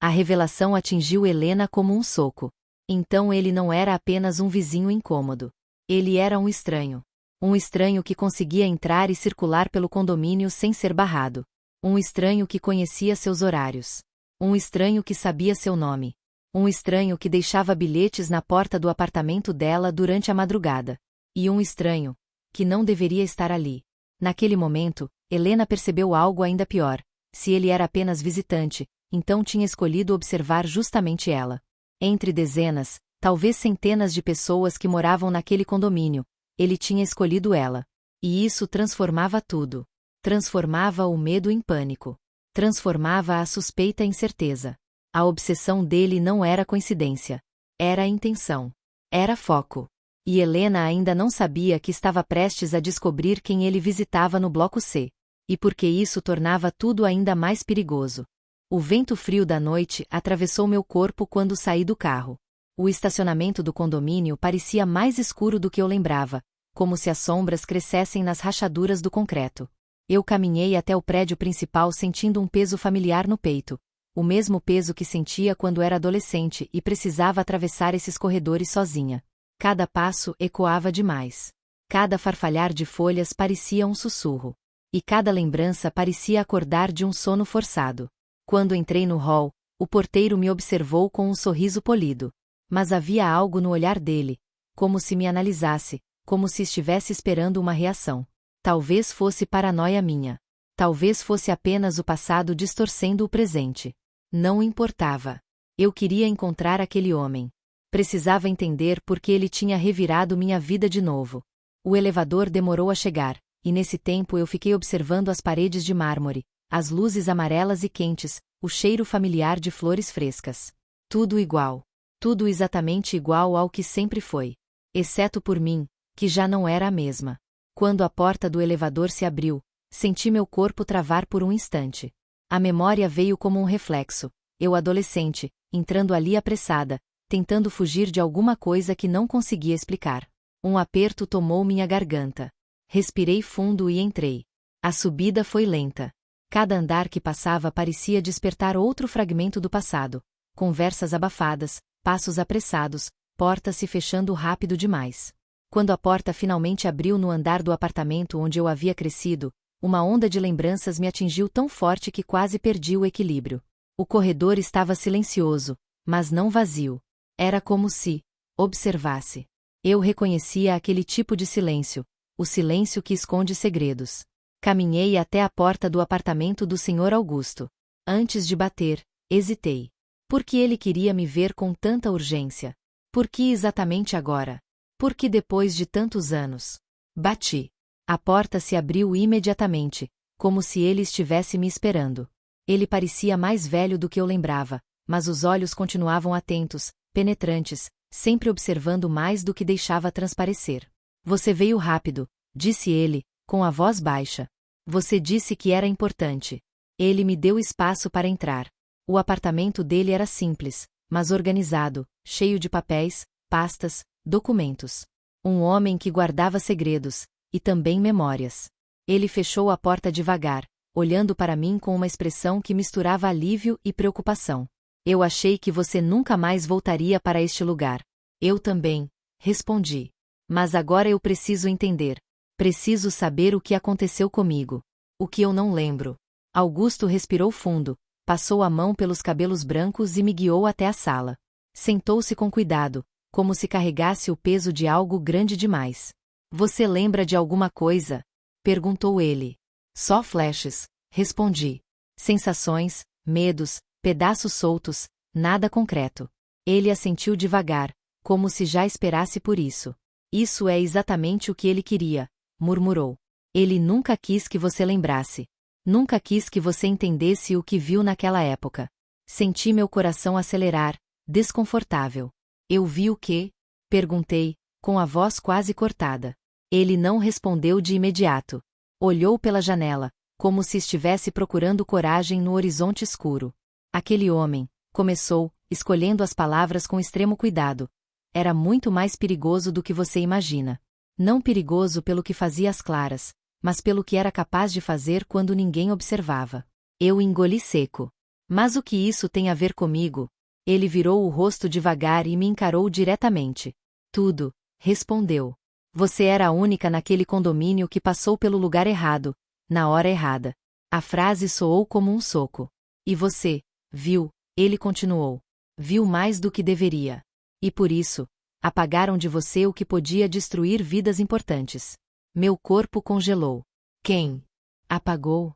A revelação atingiu Helena como um soco. Então ele não era apenas um vizinho incômodo. Ele era um estranho. Um estranho que conseguia entrar e circular pelo condomínio sem ser barrado. Um estranho que conhecia seus horários. Um estranho que sabia seu nome. Um estranho que deixava bilhetes na porta do apartamento dela durante a madrugada. E um estranho que não deveria estar ali. Naquele momento, Helena percebeu algo ainda pior. Se ele era apenas visitante, então tinha escolhido observar justamente ela. Entre dezenas, talvez centenas de pessoas que moravam naquele condomínio, ele tinha escolhido ela. E isso transformava tudo. Transformava o medo em pânico. Transformava a suspeita em certeza. A obsessão dele não era coincidência. Era intenção. Era foco. E Helena ainda não sabia que estava prestes a descobrir quem ele visitava no bloco C. E porque isso tornava tudo ainda mais perigoso. O vento frio da noite atravessou meu corpo quando saí do carro. O estacionamento do condomínio parecia mais escuro do que eu lembrava, como se as sombras crescessem nas rachaduras do concreto. Eu caminhei até o prédio principal sentindo um peso familiar no peito, o mesmo peso que sentia quando era adolescente e precisava atravessar esses corredores sozinha. Cada passo ecoava demais. Cada farfalhar de folhas parecia um sussurro. E cada lembrança parecia acordar de um sono forçado. Quando entrei no hall, o porteiro me observou com um sorriso polido. Mas havia algo no olhar dele, como se me analisasse, como se estivesse esperando uma reação. Talvez fosse paranoia minha. Talvez fosse apenas o passado distorcendo o presente. Não importava. Eu queria encontrar aquele homem. Precisava entender por que ele tinha revirado minha vida de novo. O elevador demorou a chegar, e nesse tempo eu fiquei observando as paredes de mármore, as luzes amarelas e quentes, o cheiro familiar de flores frescas. Tudo igual. Tudo exatamente igual ao que sempre foi. Exceto por mim, que já não era a mesma. Quando a porta do elevador se abriu, senti meu corpo travar por um instante. A memória veio como um reflexo. Eu adolescente, entrando ali apressada, tentando fugir de alguma coisa que não conseguia explicar. Um aperto tomou minha garganta. Respirei fundo e entrei. A subida foi lenta. Cada andar que passava parecia despertar outro fragmento do passado. Conversas abafadas, passos apressados, portas se fechando rápido demais. Quando a porta finalmente abriu no andar do apartamento onde eu havia crescido, uma onda de lembranças me atingiu tão forte que quase perdi o equilíbrio. O corredor estava silencioso, mas não vazio. Era como se observasse. Eu reconhecia aquele tipo de silêncio, o silêncio que esconde segredos. Caminhei até a porta do apartamento do Sr. Augusto. Antes de bater, hesitei. Por que ele queria me ver com tanta urgência? Por que exatamente agora? Por que depois de tantos anos? Bati. A porta se abriu imediatamente, como se ele estivesse me esperando. Ele parecia mais velho do que eu lembrava, mas os olhos continuavam atentos, penetrantes, sempre observando mais do que deixava transparecer. Você veio rápido, disse ele, com a voz baixa. Você disse que era importante. Ele me deu espaço para entrar. O apartamento dele era simples, mas organizado, cheio de papéis, pastas, documentos. Um homem que guardava segredos, e também memórias. Ele fechou a porta devagar, olhando para mim com uma expressão que misturava alívio e preocupação. Eu achei que você nunca mais voltaria para este lugar. Eu também, respondi. Mas agora eu preciso entender. Preciso saber o que aconteceu comigo. O que eu não lembro. Augusto respirou fundo, passou a mão pelos cabelos brancos e me guiou até a sala. Sentou-se com cuidado, como se carregasse o peso de algo grande demais. Você lembra de alguma coisa? Perguntou ele. Só flashes, respondi. Sensações, medos, pedaços soltos, nada concreto. Ele assentiu devagar, como se já esperasse por isso. Isso é exatamente o que ele queria, murmurou. Ele nunca quis que você lembrasse. Nunca quis que você entendesse o que viu naquela época. Senti meu coração acelerar, desconfortável. Eu vi o quê? Perguntei, com a voz quase cortada. Ele não respondeu de imediato. Olhou pela janela, como se estivesse procurando coragem no horizonte escuro. Aquele homem, começou, escolhendo as palavras com extremo cuidado, era muito mais perigoso do que você imagina. Não perigoso pelo que fazia às claras, mas pelo que era capaz de fazer quando ninguém observava. Eu engoli seco. Mas o que isso tem a ver comigo? Ele virou o rosto devagar e me encarou diretamente. Tudo, respondeu. Você era a única naquele condomínio que passou pelo lugar errado, na hora errada. A frase soou como um soco. E você, viu, ele continuou. Viu mais do que deveria. E por isso, apagaram de você o que podia destruir vidas importantes. Meu corpo congelou. Quem? Apagou?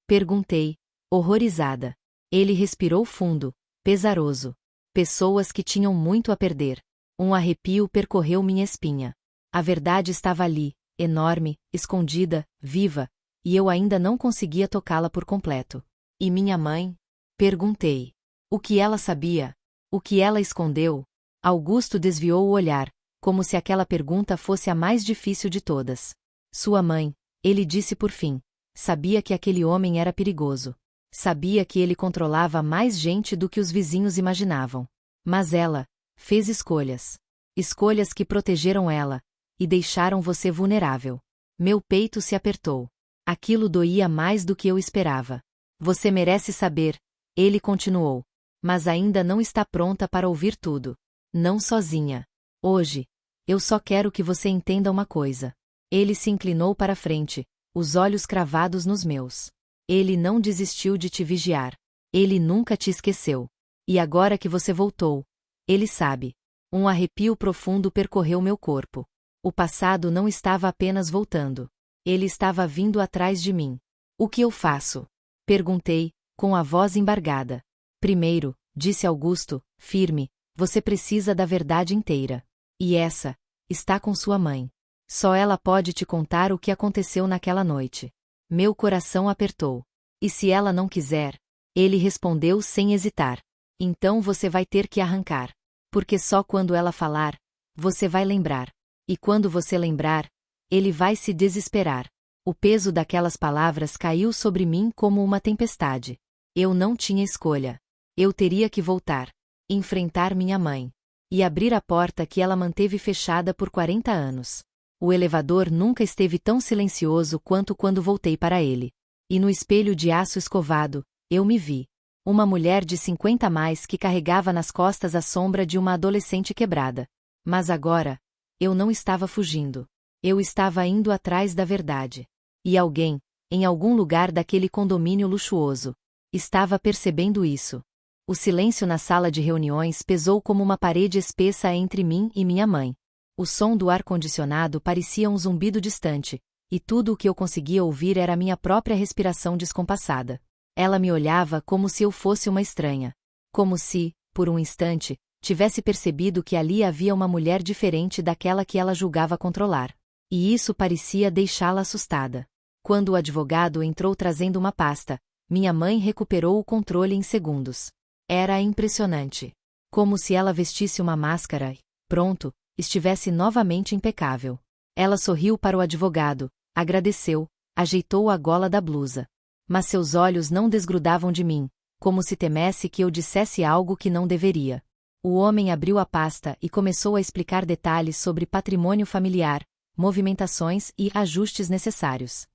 Perguntei, horrorizada. Ele respirou fundo, pesaroso. Pessoas que tinham muito a perder. Um arrepio percorreu minha espinha. A verdade estava ali, enorme, escondida, viva, e eu ainda não conseguia tocá-la por completo. E minha mãe? Perguntei. O que ela sabia? O que ela escondeu? Augusto desviou o olhar, como se aquela pergunta fosse a mais difícil de todas. Sua mãe, ele disse por fim, sabia que aquele homem era perigoso. Sabia que ele controlava mais gente do que os vizinhos imaginavam. Mas ela fez escolhas. Escolhas que protegeram ela e deixaram você vulnerável. Meu peito se apertou. Aquilo doía mais do que eu esperava. Você merece saber, ele continuou. Mas ainda não está pronta para ouvir tudo. Não sozinha. Hoje, eu só quero que você entenda uma coisa. Ele se inclinou para frente, os olhos cravados nos meus. Ele não desistiu de te vigiar. Ele nunca te esqueceu. E agora que você voltou, ele sabe. Um arrepio profundo percorreu meu corpo. O passado não estava apenas voltando. Ele estava vindo atrás de mim. O que eu faço? Perguntei, com a voz embargada. Primeiro, disse Augusto, firme, você precisa da verdade inteira. E essa está com sua mãe. Só ela pode te contar o que aconteceu naquela noite. Meu coração apertou. E se ela não quiser? Ele respondeu sem hesitar. Então você vai ter que arrancar. Porque só quando ela falar, você vai lembrar. E quando você lembrar, ele vai se desesperar. O peso daquelas palavras caiu sobre mim como uma tempestade. Eu não tinha escolha. Eu teria que voltar. Enfrentar minha mãe. E abrir a porta que ela manteve fechada por 40 anos. O elevador nunca esteve tão silencioso quanto quando voltei para ele. E no espelho de aço escovado, eu me vi. Uma mulher de 50 a mais que carregava nas costas a sombra de uma adolescente quebrada. Mas agora, eu não estava fugindo. Eu estava indo atrás da verdade. E alguém, em algum lugar daquele condomínio luxuoso, estava percebendo isso. O silêncio na sala de reuniões pesou como uma parede espessa entre mim e minha mãe. O som do ar-condicionado parecia um zumbido distante, e tudo o que eu conseguia ouvir era minha própria respiração descompassada. Ela me olhava como se eu fosse uma estranha. Como se, por um instante, tivesse percebido que ali havia uma mulher diferente daquela que ela julgava controlar. E isso parecia deixá-la assustada. Quando o advogado entrou trazendo uma pasta, minha mãe recuperou o controle em segundos. Era impressionante. Como se ela vestisse uma máscara e, pronto, estivesse novamente impecável. Ela sorriu para o advogado, agradeceu, ajeitou a gola da blusa. Mas seus olhos não desgrudavam de mim, como se temesse que eu dissesse algo que não deveria. O homem abriu a pasta e começou a explicar detalhes sobre patrimônio familiar, movimentações e ajustes necessários.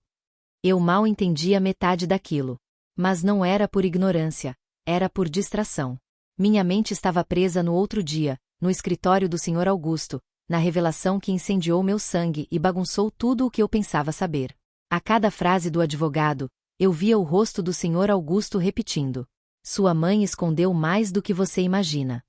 Eu mal entendia metade daquilo. Mas não era por ignorância, era por distração. Minha mente estava presa no outro dia, no escritório do Sr. Augusto, na revelação que incendiou meu sangue e bagunçou tudo o que eu pensava saber. A cada frase do advogado, eu via o rosto do Sr. Augusto repetindo: "Sua mãe escondeu mais do que você imagina."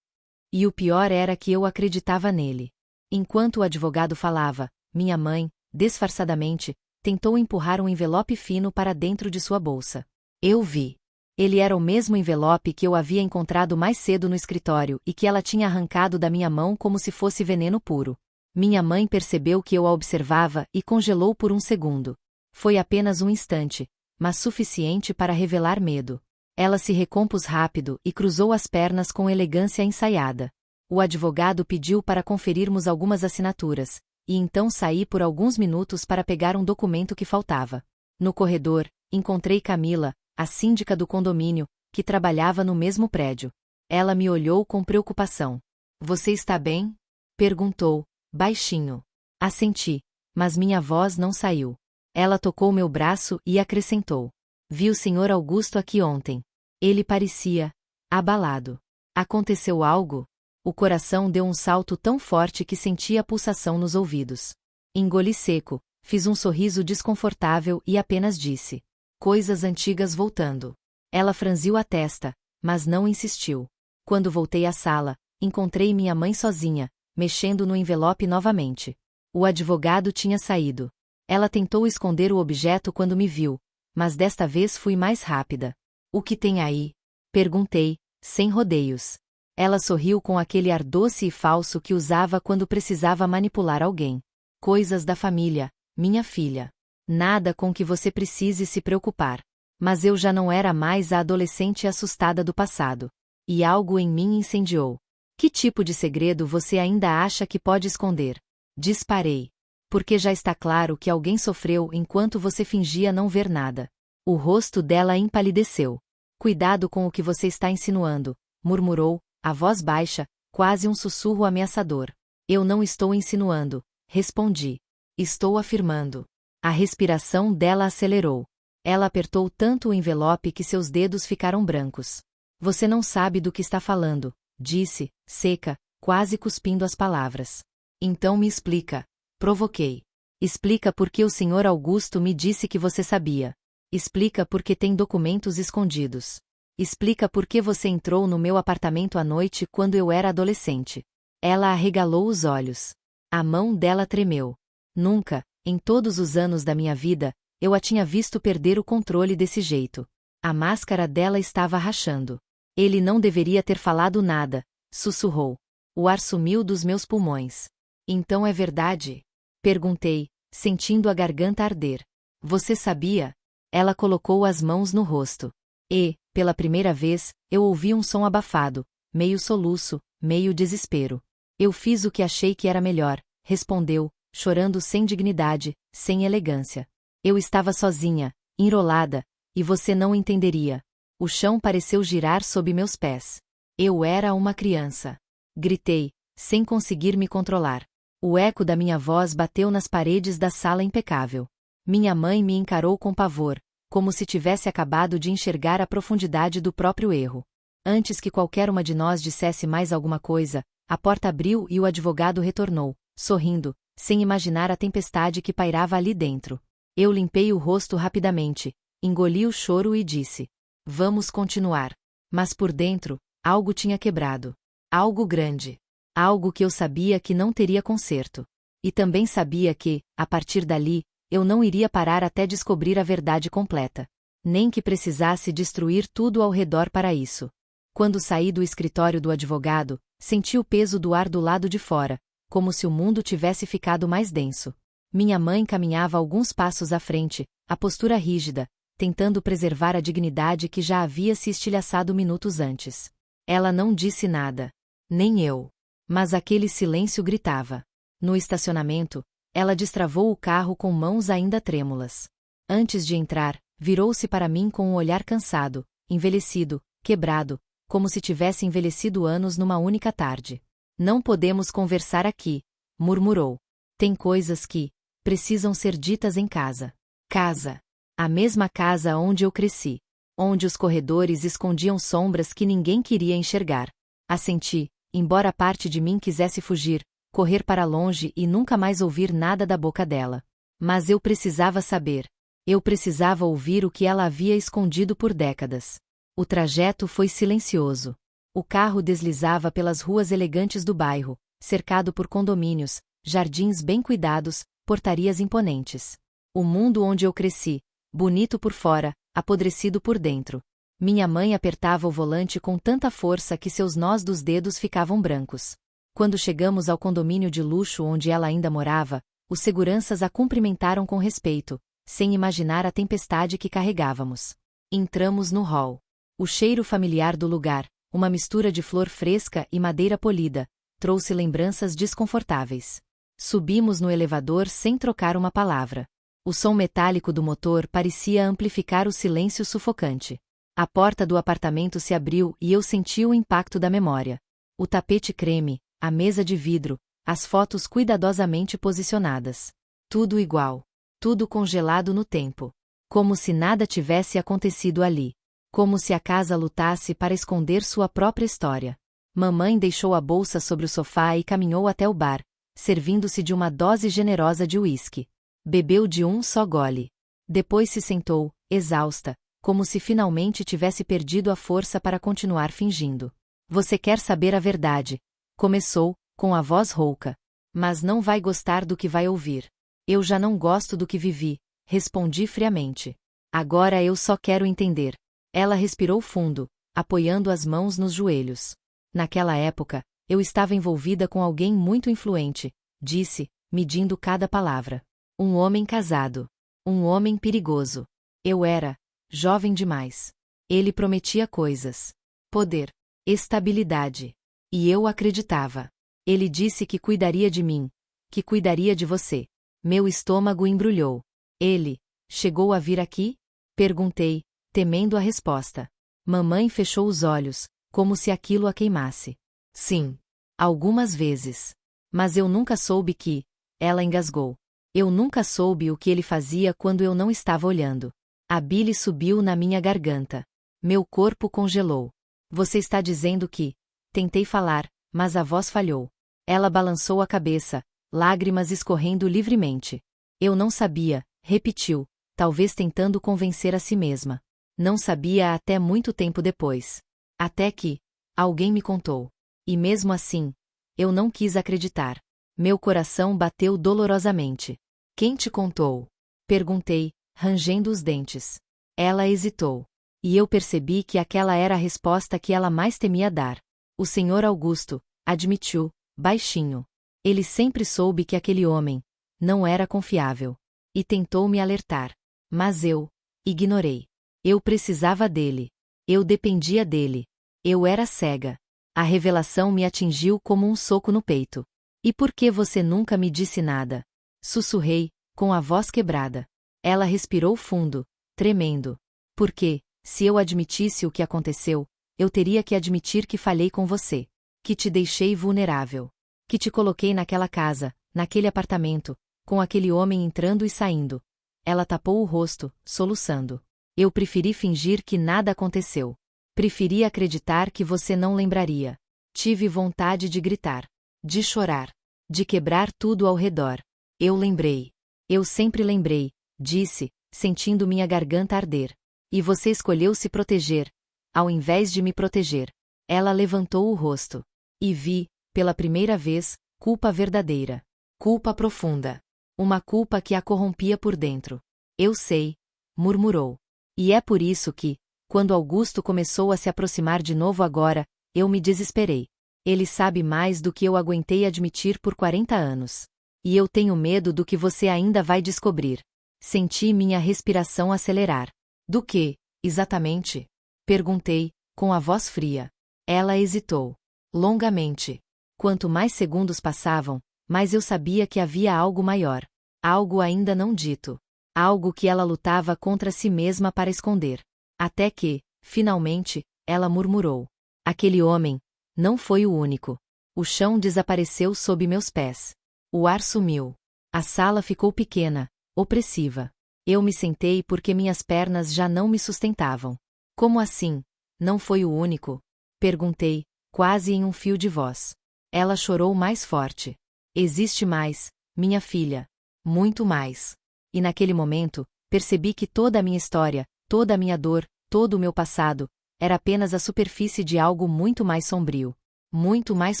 E o pior era que eu acreditava nele. Enquanto o advogado falava, minha mãe, disfarçadamente, tentou empurrar um envelope fino para dentro de sua bolsa. Eu vi. Ele era o mesmo envelope que eu havia encontrado mais cedo no escritório e que ela tinha arrancado da minha mão como se fosse veneno puro. Minha mãe percebeu que eu a observava e congelou por um segundo. Foi apenas um instante, mas suficiente para revelar medo. Ela se recompôs rápido e cruzou as pernas com elegância ensaiada. O advogado pediu para conferirmos algumas assinaturas, e então saí por alguns minutos para pegar um documento que faltava. No corredor, encontrei Camila, a síndica do condomínio, que trabalhava no mesmo prédio. Ela me olhou com preocupação. "Você está bem?" perguntou, baixinho. Assenti, mas minha voz não saiu. Ela tocou meu braço e acrescentou: "Vi o Sr. Augusto aqui ontem. Ele parecia abalado. Aconteceu algo?" O coração deu um salto tão forte que senti a pulsação nos ouvidos. Engoli seco, fiz um sorriso desconfortável e apenas disse: "Coisas antigas voltando." Ela franziu a testa, mas não insistiu. Quando voltei à sala, encontrei minha mãe sozinha, mexendo no envelope novamente. O advogado tinha saído. Ela tentou esconder o objeto quando me viu, mas desta vez fui mais rápida. "O que tem aí?" perguntei, sem rodeios. Ela sorriu com aquele ar doce e falso que usava quando precisava manipular alguém. "Coisas da família, minha filha. Nada com que você precise se preocupar." Mas eu já não era mais a adolescente assustada do passado. E algo em mim incendiou. "Que tipo de segredo você ainda acha que pode esconder?" Disparei. "Porque já está claro que alguém sofreu enquanto você fingia não ver nada." O rosto dela empalideceu. "Cuidado com o que você está insinuando", murmurou, a voz baixa, quase um sussurro ameaçador. "Eu não estou insinuando", respondi. "Estou afirmando." A respiração dela acelerou. Ela apertou tanto o envelope que seus dedos ficaram brancos. "Você não sabe do que está falando", disse, seca, quase cuspindo as palavras. "Então me explica", provoquei. "Explica por que o Sr. Augusto me disse que você sabia. Explica por que tem documentos escondidos. Explica por que você entrou no meu apartamento à noite quando eu era adolescente." Ela arregalou os olhos. A mão dela tremeu. Nunca, em todos os anos da minha vida, eu a tinha visto perder o controle desse jeito. A máscara dela estava rachando. "Ele não deveria ter falado nada", sussurrou. O ar sumiu dos meus pulmões. "Então é verdade?" perguntei, sentindo a garganta arder. "Você sabia?" Ela colocou as mãos no rosto. E, pela primeira vez, eu ouvi um som abafado, meio soluço, meio desespero. "Eu fiz o que achei que era melhor", respondeu, chorando sem dignidade, sem elegância. "Eu estava sozinha, enrolada, e você não entenderia." O chão pareceu girar sob meus pés. Eu era uma criança. Gritei, sem conseguir me controlar. O eco da minha voz bateu nas paredes da sala impecável. Minha mãe me encarou com pavor, como se tivesse acabado de enxergar a profundidade do próprio erro. Antes que qualquer uma de nós dissesse mais alguma coisa, a porta abriu e o advogado retornou, sorrindo, sem imaginar a tempestade que pairava ali dentro. Eu limpei o rosto rapidamente, engoli o choro e disse: "Vamos continuar." Mas por dentro, algo tinha quebrado. Algo grande. Algo que eu sabia que não teria conserto. E também sabia que, a partir dali, eu não iria parar até descobrir a verdade completa. Nem que precisasse destruir tudo ao redor para isso. Quando saí do escritório do advogado, senti o peso do ar do lado de fora, como se o mundo tivesse ficado mais denso. Minha mãe caminhava alguns passos à frente, a postura rígida, tentando preservar a dignidade que já havia se estilhaçado minutos antes. Ela não disse nada. Nem eu. Mas aquele silêncio gritava. No estacionamento, ela destravou o carro com mãos ainda trêmulas. Antes de entrar, virou-se para mim com um olhar cansado, envelhecido, quebrado, como se tivesse envelhecido anos numa única tarde. Não podemos conversar aqui, murmurou. Tem coisas que precisam ser ditas em casa. Casa. A mesma casa onde eu cresci. Onde os corredores escondiam sombras que ninguém queria enxergar. Assenti, embora parte de mim quisesse fugir, correr para longe e nunca mais ouvir nada da boca dela. Mas eu precisava saber. Eu precisava ouvir o que ela havia escondido por décadas. O trajeto foi silencioso. O carro deslizava pelas ruas elegantes do bairro, cercado por condomínios, jardins bem cuidados, portarias imponentes. O mundo onde eu cresci, bonito por fora, apodrecido por dentro. Minha mãe apertava o volante com tanta força que seus nós dos dedos ficavam brancos. Quando chegamos ao condomínio de luxo onde ela ainda morava, os seguranças a cumprimentaram com respeito, sem imaginar a tempestade que carregávamos. Entramos no hall. O cheiro familiar do lugar, uma mistura de flor fresca e madeira polida, trouxe lembranças desconfortáveis. Subimos no elevador sem trocar uma palavra. O som metálico do motor parecia amplificar o silêncio sufocante. A porta do apartamento se abriu e eu senti o impacto da memória. O tapete creme, a mesa de vidro, as fotos cuidadosamente posicionadas. Tudo igual. Tudo congelado no tempo. Como se nada tivesse acontecido ali. Como se a casa lutasse para esconder sua própria história. Mamãe deixou a bolsa sobre o sofá e caminhou até o bar, servindo-se de uma dose generosa de uísque. Bebeu de um só gole. Depois se sentou, exausta, como se finalmente tivesse perdido a força para continuar fingindo. Você quer saber a verdade? Começou, com a voz rouca. Mas não vai gostar do que vai ouvir. Eu já não gosto do que vivi, respondi friamente. Agora eu só quero entender. Ela respirou fundo, apoiando as mãos nos joelhos. Naquela época, eu estava envolvida com alguém muito influente, disse, medindo cada palavra. Um homem casado. Um homem perigoso. Eu era jovem demais. Ele prometia coisas. Poder. Estabilidade. E eu acreditava. Ele disse que cuidaria de mim. Que cuidaria de você. Meu estômago embrulhou. Ele chegou a vir aqui? Perguntei, temendo a resposta. Mamãe fechou os olhos, como se aquilo a queimasse. Sim. Algumas vezes. Mas eu nunca soube que... Ela engasgou. Eu nunca soube o que ele fazia quando eu não estava olhando. A bile subiu na minha garganta. Meu corpo congelou. Você está dizendo que... Tentei falar, mas a voz falhou. Ela balançou a cabeça, lágrimas escorrendo livremente. Eu não sabia, repetiu, talvez tentando convencer a si mesma. Não sabia até muito tempo depois. Até que... Alguém me contou. E mesmo assim, eu não quis acreditar. Meu coração bateu dolorosamente. Quem te contou? Perguntei, rangendo os dentes. Ela hesitou. E eu percebi que aquela era a resposta que ela mais temia dar. O Sr. Augusto, admitiu, baixinho. Ele sempre soube que aquele homem não era confiável. E tentou me alertar. Mas eu ignorei. Eu precisava dele. Eu dependia dele. Eu era cega. A revelação me atingiu como um soco no peito. E por que você nunca me disse nada? Sussurrei, com a voz quebrada. Ela respirou fundo, tremendo. Porque, se eu admitisse o que aconteceu, eu teria que admitir que falhei com você. Que te deixei vulnerável. Que te coloquei naquela casa, naquele apartamento, com aquele homem entrando e saindo. Ela tapou o rosto, soluçando. Eu preferi fingir que nada aconteceu. Preferi acreditar que você não lembraria. Tive vontade de gritar. De chorar. De quebrar tudo ao redor. Eu lembrei. Eu sempre lembrei, disse, sentindo minha garganta arder. E você escolheu se proteger, ao invés de me proteger. Ela levantou o rosto. E vi, pela primeira vez, culpa verdadeira. Culpa profunda. Uma culpa que a corrompia por dentro. Eu sei, murmurou. E é por isso que, quando Augusto começou a se aproximar de novo agora, eu me desesperei. Ele sabe mais do que eu aguentei admitir por 40 anos. E eu tenho medo do que você ainda vai descobrir. Senti minha respiração acelerar. Do que, exatamente? Perguntei, com a voz fria. Ela hesitou. Longamente. Quanto mais segundos passavam, mais eu sabia que havia algo maior. Algo ainda não dito. Algo que ela lutava contra si mesma para esconder. Até que, finalmente, ela murmurou. Aquele homem não foi o único. O chão desapareceu sob meus pés. O ar sumiu. A sala ficou pequena, opressiva. Eu me sentei porque minhas pernas já não me sustentavam. Como assim? Não foi o único? Perguntei, quase em um fio de voz. Ela chorou mais forte. Existe mais, minha filha. Muito mais. E naquele momento, percebi que toda a minha história, toda a minha dor, todo o meu passado, era apenas a superfície de algo muito mais sombrio. Muito mais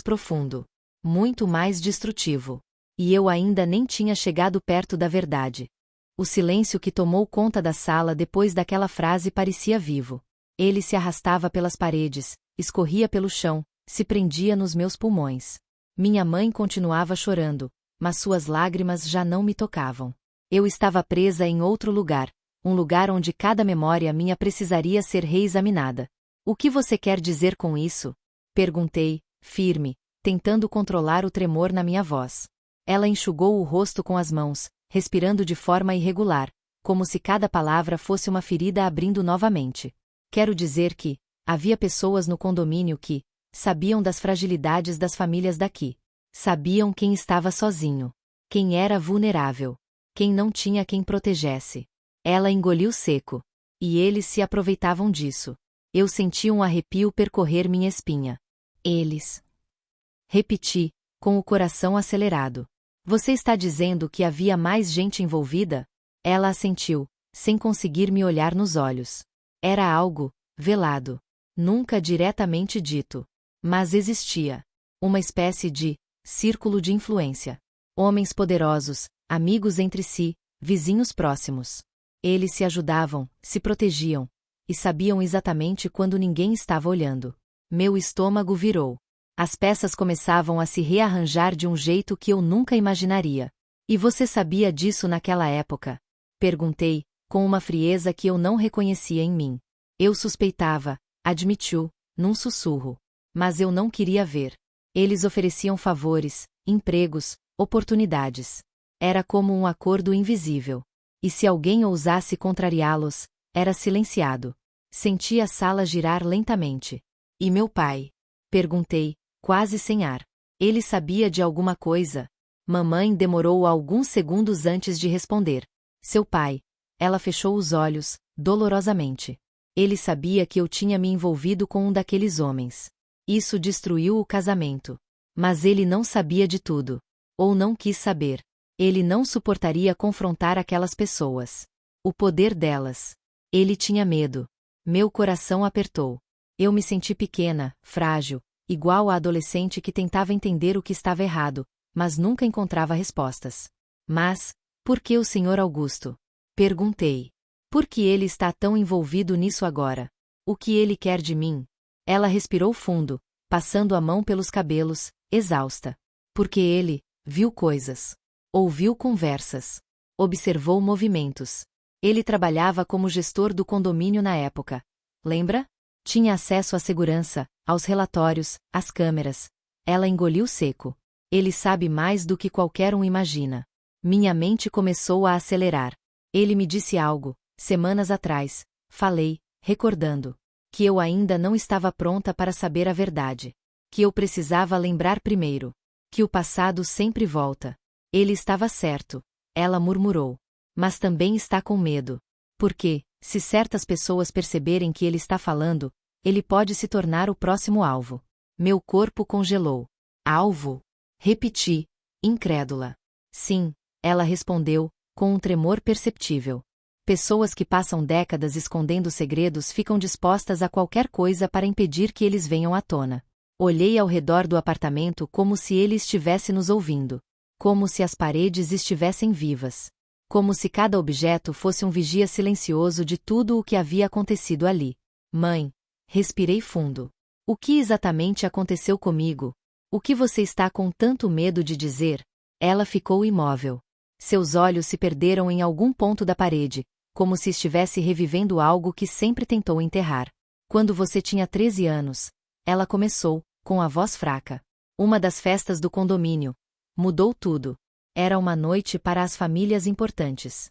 profundo. Muito mais destrutivo. E eu ainda nem tinha chegado perto da verdade. O silêncio que tomou conta da sala depois daquela frase parecia vivo. Ele se arrastava pelas paredes, escorria pelo chão, se prendia nos meus pulmões. Minha mãe continuava chorando, mas suas lágrimas já não me tocavam. Eu estava presa em outro lugar, um lugar onde cada memória minha precisaria ser reexaminada. O que você quer dizer com isso? Perguntei, firme, tentando controlar o tremor na minha voz. Ela enxugou o rosto com as mãos, respirando de forma irregular, como se cada palavra fosse uma ferida abrindo novamente. Quero dizer que havia pessoas no condomínio que sabiam das fragilidades das famílias daqui. Sabiam quem estava sozinho, quem era vulnerável, quem não tinha quem protegesse. Ela engoliu seco. E eles se aproveitavam disso. Eu senti um arrepio percorrer minha espinha. Eles. Repeti, com o coração acelerado. Você está dizendo que havia mais gente envolvida? Ela assentiu, sem conseguir me olhar nos olhos. Era algo velado. Nunca diretamente dito. Mas existia. Uma espécie de círculo de influência. Homens poderosos, amigos entre si, vizinhos próximos. Eles se ajudavam, se protegiam. E sabiam exatamente quando ninguém estava olhando. Meu estômago virou. As peças começavam a se rearranjar de um jeito que eu nunca imaginaria. E você sabia disso naquela época? Perguntei, com uma frieza que eu não reconhecia em mim. Eu suspeitava, admitiu, num sussurro. Mas eu não queria ver. Eles ofereciam favores, empregos, oportunidades. Era como um acordo invisível. E se alguém ousasse contrariá-los, era silenciado. Senti a sala girar lentamente. E meu pai? Perguntei, quase sem ar. Ele sabia de alguma coisa? Mamãe demorou alguns segundos antes de responder. Seu pai. Ela fechou os olhos, dolorosamente. Ele sabia que eu tinha me envolvido com um daqueles homens. Isso destruiu o casamento. Mas ele não sabia de tudo. Ou não quis saber. Ele não suportaria confrontar aquelas pessoas. O poder delas. Ele tinha medo. Meu coração apertou. Eu me senti pequena, frágil, igual a adolescente que tentava entender o que estava errado, mas nunca encontrava respostas. Mas, por que o Sr. Augusto? Perguntei. Por que ele está tão envolvido nisso agora? O que ele quer de mim? Ela respirou fundo, passando a mão pelos cabelos, exausta. Porque ele viu coisas. Ouviu conversas. Observou movimentos. Ele trabalhava como gestor do condomínio na época. Lembra? Tinha acesso à segurança, aos relatórios, às câmeras. Ela engoliu seco. Ele sabe mais do que qualquer um imagina. Minha mente começou a acelerar. Ele me disse algo, semanas atrás. Falei, recordando. Que eu ainda não estava pronta para saber a verdade. Que eu precisava lembrar primeiro. Que o passado sempre volta. Ele estava certo. Ela murmurou. Mas também está com medo. Porque, se certas pessoas perceberem que ele está falando, ele pode se tornar o próximo alvo. Meu corpo congelou. Alvo? Repeti, incrédula. Sim, ela respondeu, com um tremor perceptível. Pessoas que passam décadas escondendo segredos ficam dispostas a qualquer coisa para impedir que eles venham à tona. Olhei ao redor do apartamento como se ele estivesse nos ouvindo. Como se as paredes estivessem vivas. Como se cada objeto fosse um vigia silencioso de tudo o que havia acontecido ali. Mãe, respirei fundo. O que exatamente aconteceu comigo? O que você está com tanto medo de dizer? Ela ficou imóvel. Seus olhos se perderam em algum ponto da parede, como se estivesse revivendo algo que sempre tentou enterrar. Quando você tinha 13 anos, ela começou, com a voz fraca. Uma das festas do condomínio. Mudou tudo. Era uma noite para as famílias importantes.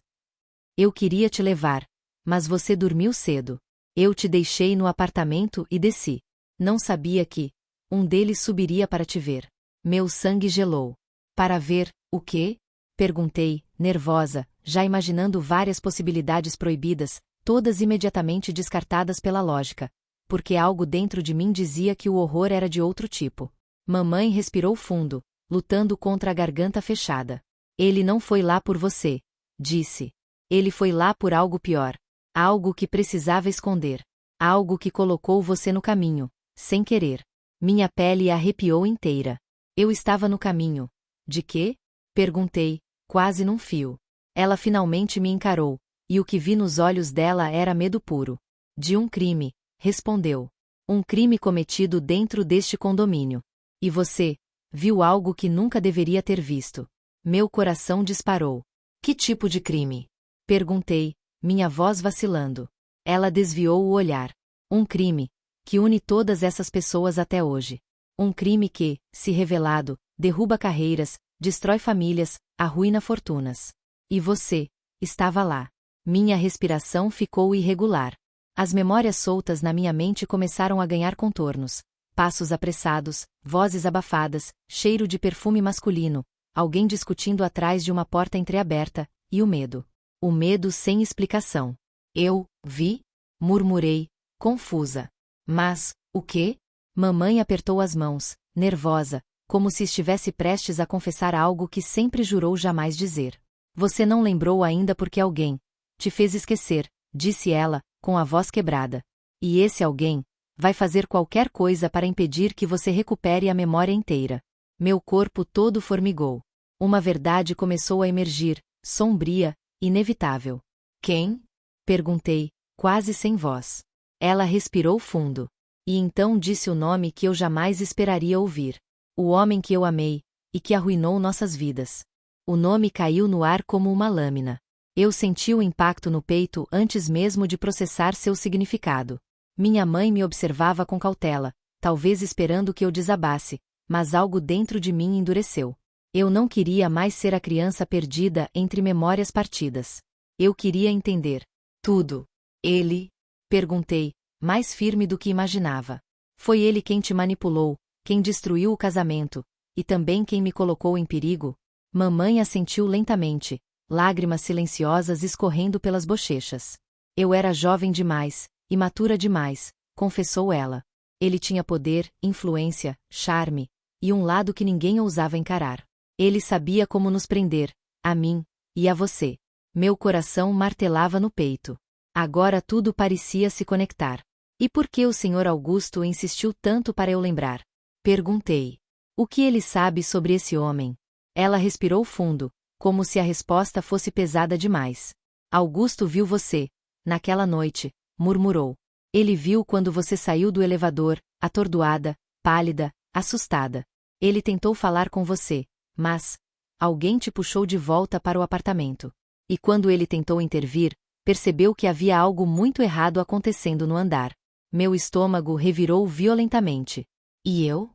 Eu queria te levar, mas você dormiu cedo. Eu te deixei no apartamento e desci. Não sabia que um deles subiria para te ver. Meu sangue gelou. Para ver o quê? Perguntei, nervosa, já imaginando várias possibilidades proibidas, todas imediatamente descartadas pela lógica, porque algo dentro de mim dizia que o horror era de outro tipo. Mamãe respirou fundo, lutando contra a garganta fechada. Ele não foi lá por você, disse. Ele foi lá por algo pior. Algo que precisava esconder. Algo que colocou você no caminho, sem querer. Minha pele arrepiou inteira. Eu estava no caminho. De quê? Perguntei, quase num fio. Ela finalmente me encarou, e o que vi nos olhos dela era medo puro. De um crime, respondeu. Um crime cometido dentro deste condomínio. E você viu algo que nunca deveria ter visto. Meu coração disparou. Que tipo de crime? Perguntei, minha voz vacilando. Ela desviou o olhar. Um crime que une todas essas pessoas até hoje. Um crime que, se revelado, derruba carreiras, destrói famílias, arruína fortunas. E você estava lá. Minha respiração ficou irregular. As memórias soltas na minha mente começaram a ganhar contornos. Passos apressados, vozes abafadas, cheiro de perfume masculino, alguém discutindo atrás de uma porta entreaberta, e o medo. O medo sem explicação. Eu vi? Murmurei, confusa. Mas, o quê? Mamãe apertou as mãos, nervosa, como se estivesse prestes a confessar algo que sempre jurou jamais dizer. Você não lembrou ainda porque alguém te fez esquecer, disse ela, com a voz quebrada. E esse alguém vai fazer qualquer coisa para impedir que você recupere a memória inteira. Meu corpo todo formigou. Uma verdade começou a emergir, sombria, inevitável. Quem? Perguntei, quase sem voz. Ela respirou fundo. E então disse o nome que eu jamais esperaria ouvir. O homem que eu amei, e que arruinou nossas vidas. O nome caiu no ar como uma lâmina. Eu senti o impacto no peito antes mesmo de processar seu significado. Minha mãe me observava com cautela, talvez esperando que eu desabasse, mas algo dentro de mim endureceu. Eu não queria mais ser a criança perdida entre memórias partidas. Eu queria entender tudo. Ele? Perguntei, mais firme do que imaginava. Foi ele quem te manipulou, quem destruiu o casamento, e também quem me colocou em perigo? Mamãe assentiu lentamente, lágrimas silenciosas escorrendo pelas bochechas. Eu era jovem demais, imatura demais, confessou ela. Ele tinha poder, influência, charme, e um lado que ninguém ousava encarar. Ele sabia como nos prender, a mim, e a você. Meu coração martelava no peito. Agora tudo parecia se conectar. E por que o Sr. Augusto insistiu tanto para eu lembrar? Perguntei. O que ele sabe sobre esse homem? Ela respirou fundo, como se a resposta fosse pesada demais. Augusto viu você, naquela noite, murmurou. Ele viu quando você saiu do elevador, atordoada, pálida, assustada. Ele tentou falar com você, mas alguém te puxou de volta para o apartamento. E quando ele tentou intervir, percebeu que havia algo muito errado acontecendo no andar. Meu estômago revirou violentamente. E eu?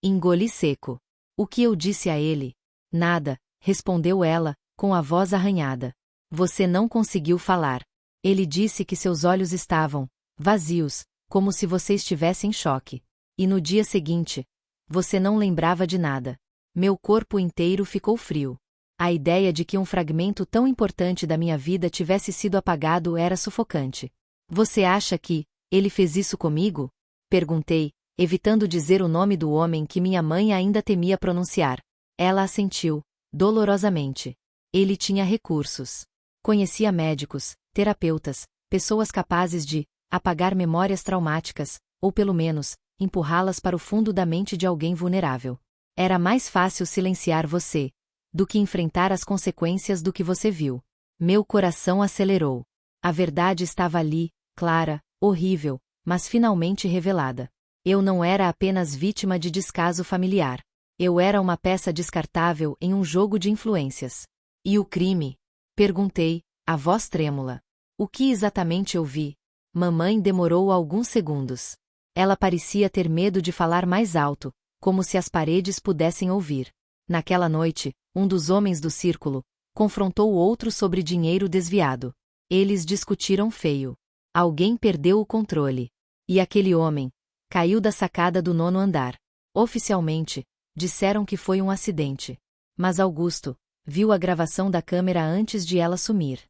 Engoli seco. O que eu disse a ele? Nada, respondeu ela, com a voz arranhada. Você não conseguiu falar. Ele disse que seus olhos estavam vazios, como se você estivesse em choque. E no dia seguinte, você não lembrava de nada. Meu corpo inteiro ficou frio. A ideia de que um fragmento tão importante da minha vida tivesse sido apagado era sufocante. Você acha que ele fez isso comigo? Perguntei, evitando dizer o nome do homem que minha mãe ainda temia pronunciar. Ela assentiu, dolorosamente. Ele tinha recursos. Conhecia médicos, terapeutas, pessoas capazes de apagar memórias traumáticas, ou pelo menos, empurrá-las para o fundo da mente de alguém vulnerável. Era mais fácil silenciar você do que enfrentar as consequências do que você viu. Meu coração acelerou. A verdade estava ali, clara, horrível, mas finalmente revelada. Eu não era apenas vítima de descaso familiar. Eu era uma peça descartável em um jogo de influências. E o crime? Perguntei, a voz trêmula. O que exatamente eu vi? Mamãe demorou alguns segundos. Ela parecia ter medo de falar mais alto, como se as paredes pudessem ouvir. Naquela noite, um dos homens do círculo confrontou o outro sobre dinheiro desviado. Eles discutiram feio. Alguém perdeu o controle. E aquele homem caiu da sacada do 9º andar. Oficialmente, disseram que foi um acidente. Mas Augusto viu a gravação da câmera antes de ela sumir.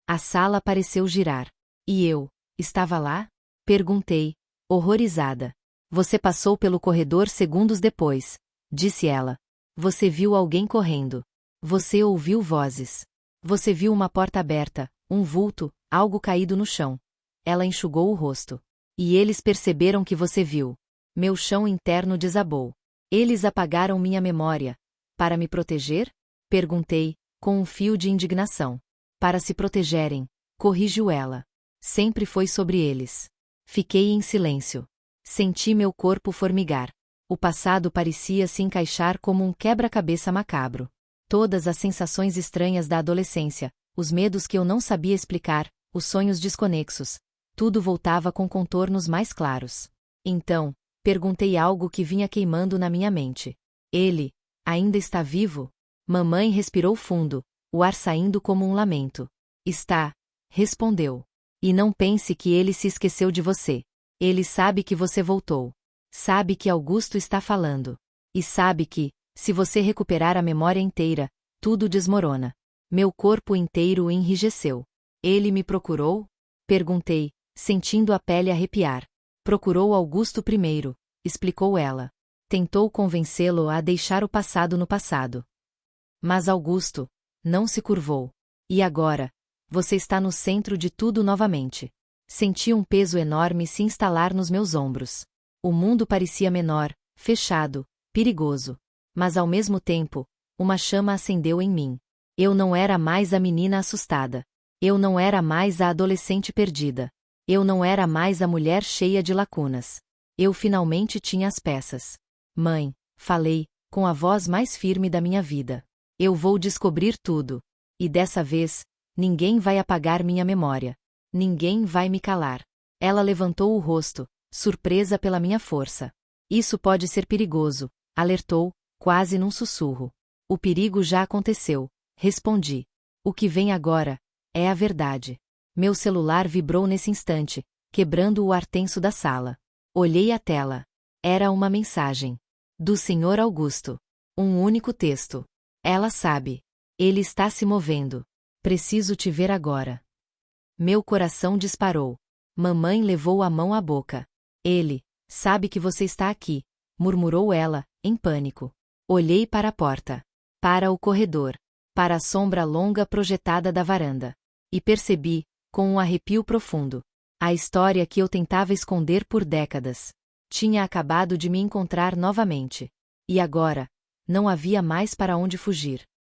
A sala pareceu girar. E eu, estava lá? Perguntei, horrorizada. Você passou pelo corredor segundos depois, disse ela. Você viu alguém correndo. Você ouviu vozes. Você viu uma porta aberta, um vulto, algo caído no chão. Ela enxugou o rosto. E eles perceberam que você viu. Meu chão interno desabou. Eles apagaram minha memória. Para me proteger? Perguntei, com um fio de indignação. Para se protegerem, corrigiu ela. Sempre foi sobre eles. Fiquei em silêncio. Senti meu corpo formigar. O passado parecia se encaixar como um quebra-cabeça macabro. Todas as sensações estranhas da adolescência, os medos que eu não sabia explicar, os sonhos desconexos, tudo voltava com contornos mais claros. Então, perguntei algo que vinha queimando na minha mente. Ele ainda está vivo? Mamãe respirou fundo, o ar saindo como um lamento. Está, respondeu. E não pense que ele se esqueceu de você. Ele sabe que você voltou. Sabe que Augusto está falando. E sabe que, se você recuperar a memória inteira, tudo desmorona. Meu corpo inteiro enrijeceu. Ele me procurou? Perguntei, sentindo a pele arrepiar. Procurou Augusto primeiro, explicou ela. Tentou convencê-lo a deixar o passado no passado. Mas Augusto não se curvou. E agora, você está no centro de tudo novamente. Senti um peso enorme se instalar nos meus ombros. O mundo parecia menor, fechado, perigoso. Mas ao mesmo tempo, uma chama acendeu em mim. Eu não era mais a menina assustada. Eu não era mais a adolescente perdida. Eu não era mais a mulher cheia de lacunas. Eu finalmente tinha as peças. Mãe, falei, com a voz mais firme da minha vida. Eu vou descobrir tudo. E dessa vez, ninguém vai apagar minha memória. Ninguém vai me calar. Ela levantou o rosto, surpresa pela minha força. Isso pode ser perigoso, alertou, quase num sussurro. O perigo já aconteceu, respondi. O que vem agora é a verdade. Meu celular vibrou nesse instante, quebrando o ar tenso da sala. Olhei a tela. Era uma mensagem. Do Sr. Augusto. Um único texto. Ela sabe. Ele está se movendo. Preciso te ver agora. Meu coração disparou. Mamãe levou a mão à boca. Ele sabe que você está aqui, murmurou ela, em pânico. Olhei para a porta. Para o corredor. Para a sombra longa projetada da varanda. E percebi, com um arrepio profundo, a história que eu tentava esconder por décadas. Tinha acabado de me encontrar novamente. E agora, não havia mais para onde fugir.